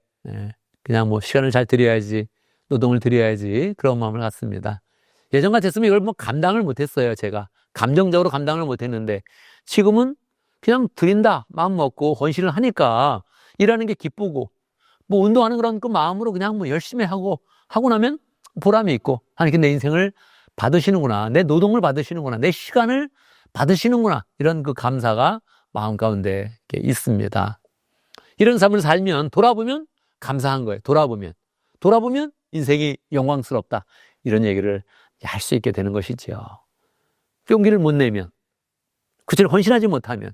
A: 그냥 뭐 시간을 잘 드려야지, 노동을 드려야지 그런 마음을 갖습니다. 예전 같았으면 이걸 뭐 감당을 못했어요. 제가 감정적으로 감당을 못했는데 지금은 그냥 드린다 마음 먹고 헌신을 하니까 일하는 게 기쁘고 뭐 운동하는 그런 그 마음으로 그냥 뭐 열심히 하고 나면 보람이 있고 하나님께 내 인생을 받으시는구나, 내 노동을 받으시는구나, 내 시간을 받으시는구나 이런 그 감사가 마음 가운데 있습니다. 이런 삶을 살면 돌아보면 감사한 거예요. 돌아보면 인생이 영광스럽다 이런 얘기를 할 수 있게 되는 것이죠. 용기를 못 내면, 그처럼 헌신하지 못하면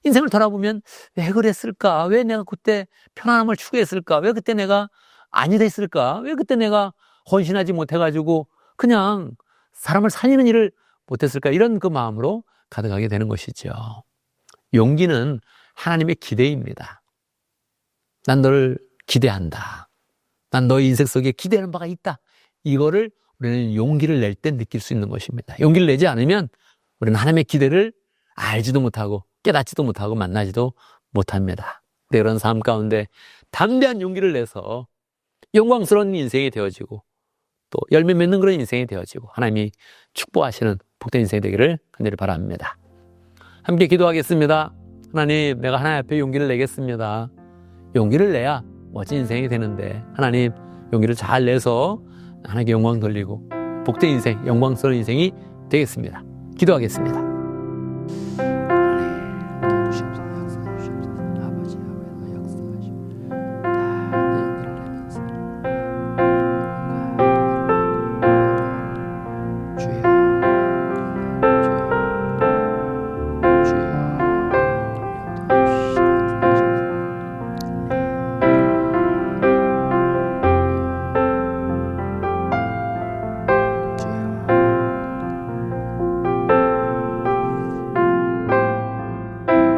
A: 인생을 돌아보면 왜 그랬을까? 왜 내가 그때 편안함을 추구했을까? 왜 그때 내가 아니 됐을까? 왜 그때 내가 헌신하지 못해가지고 그냥 사람을 살리는 일을 못했을까? 이런 그 마음으로 가득하게 되는 것이죠. 용기는 하나님의 기대입니다. 난 너를 기대한다. 난 너의 인생 속에 기대하는 바가 있다. 이거를 우리는 용기를 낼 때 느낄 수 있는 것입니다. 용기를 내지 않으면 우리는 하나님의 기대를 알지도 못하고 깨닫지도 못하고 만나지도 못합니다. 그런 삶 가운데 담대한 용기를 내서 영광스러운 인생이 되어지고 또 열매 맺는 그런 인생이 되어지고 하나님이 축복하시는 복된 인생이 되기를 간절히 바랍니다. 함께 기도하겠습니다. 하나님, 내가 하나님 앞에 용기를 내겠습니다. 용기를 내야 멋진 인생이 되는데 하나님 용기를 잘 내서 하나님께 영광 돌리고 복된 인생, 영광스러운 인생이 되겠습니다. 기도하겠습니다.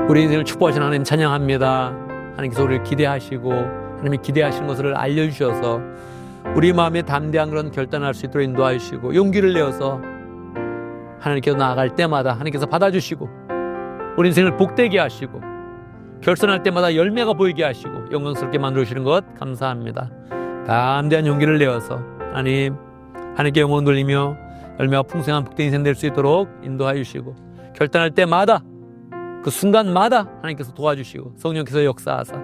A: 우리 인생을 축복하신 하나님 찬양합니다. 하나님께서 우리를 기대하시고 하나님이 기대하시는 것을 알려주셔서 우리 마음에 담대한 그런 결단을 할 수 있도록 인도하시고 용기를 내어서 하나님께서 나아갈 때마다 하나님께서 받아주시고 우리 인생을 복되게 하시고 결선할 때마다 열매가 보이게 하시고 영광스럽게 만들어주시는 것 감사합니다. 담대한 용기를 내어서 하나님께 영광 돌리며 열매가 풍성한 복된 인생 될 수 있도록 인도하여 주시고 결단할 때마다 그 순간마다 하나님께서 도와주시고 성령께서 역사하사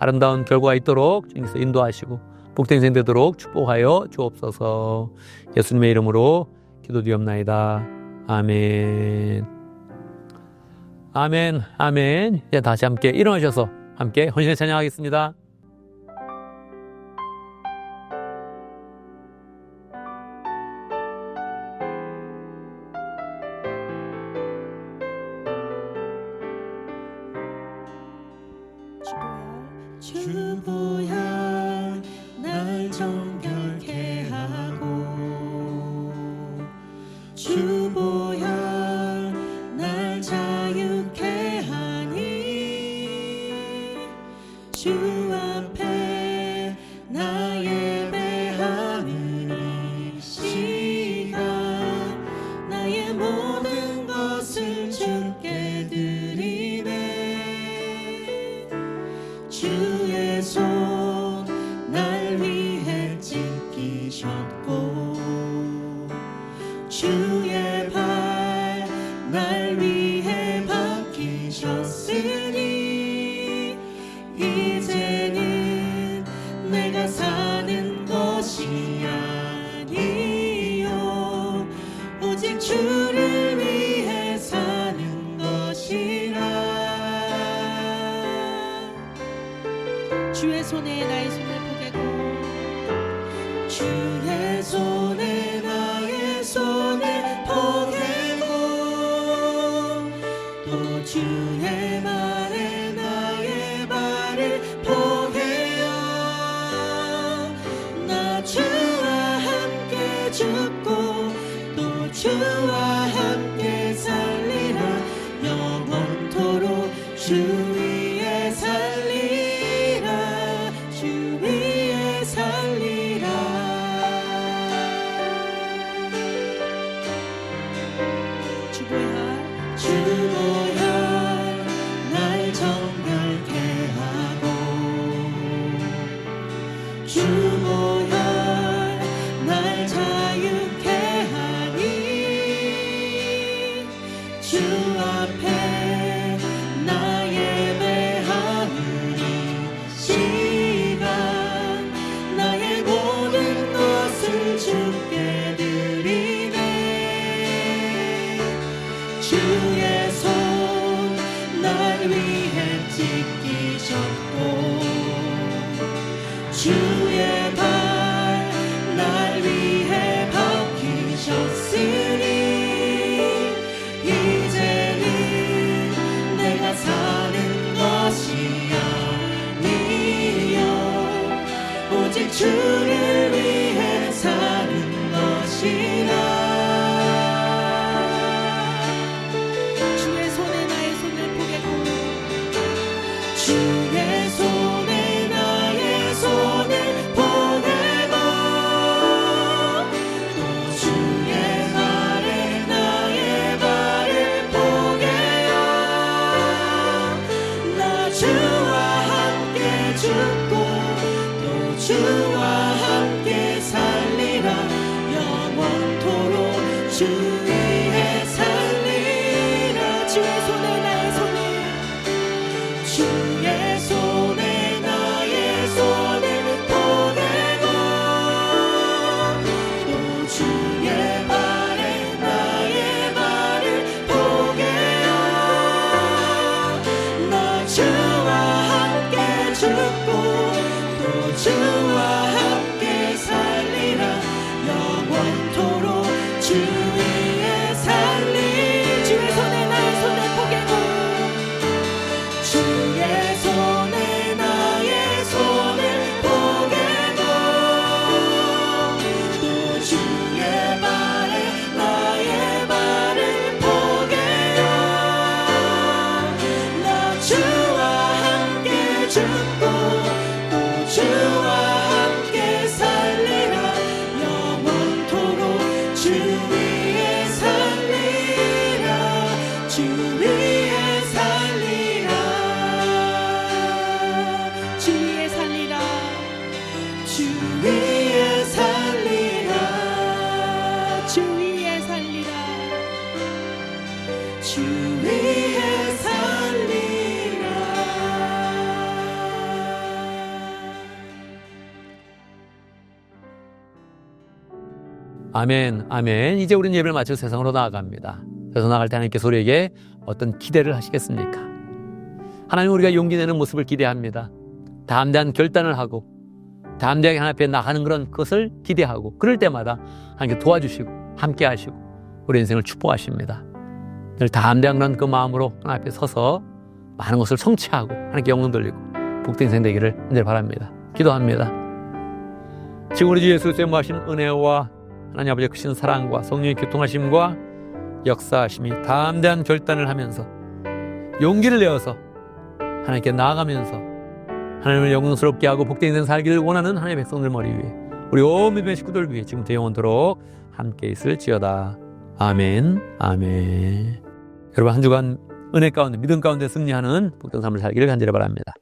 A: 아름다운 결과가 있도록 주님께서 인도하시고 복된 인생 되도록 축복하여 주옵소서. 예수님의 이름으로 기도드리옵나이다. 아멘. 아멘. 아멘. 이제 다시 함께 일어나셔서 함께 헌신의 찬양하겠습니다.
B: 주보야 날 정결케 하고 주보야 날 자유케 하니 주 앞에 나 예배하는 이 시간 나의 모든 것을 주께 드리네 주의 손 날 위해 찢기셨고 주의 발 날 위해 박히셨으니 이제는 내가 사는 것이 아니요 오직 주를 위해 사는 것이라
C: 주의 손에 나의 손을 포개고
B: 주의 손에 나의 손을 포개고 또 주의 말에 나의 말을 포개어 나 주와 함께 죽고 또 주와 함께 살리라 영원토록 주 위에 살리라 주 위에 살리라
C: 주보야
B: 주보야 날 정결케 하고 주보야 날 자유케 하니 주 앞에 나 예배하는 이 시간 나의 모든 것을 주께 드리네 주의 손 날 위해 찢기셨고 주의 발 날 위해 박히셨으니 이제는 내가 사는 것이 아니요 오직 주를 위해 사는 것이라
C: 주의 손에 나의 손을 포개고
B: 주의 손에 나의 손을 포개고 또 주의 발에 나의 발을 포개어 나 주와 함께 죽고 또 주와 함께 살리라 영원토록 주 위에 살리라 주의 손에 나의 손을 주의 손에 나의 손을 포개고 또 주의 발에 나의 발을 포개어 나 주와 함께 죽고 또 주와 함께 살리라 영원토록 주 위에 살리 주의 손에 나의 손을 포개고 주의 손에 나의 손을 포개고 또 주의 발에 나의 발을 포개어 나 주와 함께 죽고 또 주와 함께 살리라 영원토록 주 위에 살리라 주 위에 살리라
C: 주 위에 살리라
B: 주 위에 살리라
C: 주 위에 살리라
B: 주 위에 살리라
A: 아멘, 아멘. 이제 우리는 예배를 마치고 세상으로 나아갑니다. 세상 나갈 때 하나님께서 우리에게 어떤 기대를 하시겠습니까? 하나님 우리가 용기 내는 모습을 기대합니다. 담대한 결단을 하고 담대하게 하나님 앞에 나가는 그런 것을 기대하고 그럴 때마다 하나님께 도와주시고 함께 하시고 우리 인생을 축복하십니다. 늘 담대한 그런 그 마음으로 하나님 앞에 서서 많은 것을 성취하고 하나님께 영광 돌리고 복된 인생 되기를 간절히 바랍니다. 기도합니다. 지금 우리 주 예수 그리스도의 무하신 은혜와 하나님 아버지의 크신 사랑과 성령의 교통하심과 역사하심이 담대한 결단을 하면서 용기를 내어서 하나님께 나아가면서 하나님을 영광스럽게 하고 복된 인생 살기를 원하는 하나님의 백성들 머리 위에 우리 온 믿음의 식구들 위해 지금부터 영원토록 함께 있을지어다. 아멘, 아멘. 여러분 한 주간 은혜 가운데 믿음 가운데 승리하는 복된 삶을 살기를 간절히 바랍니다.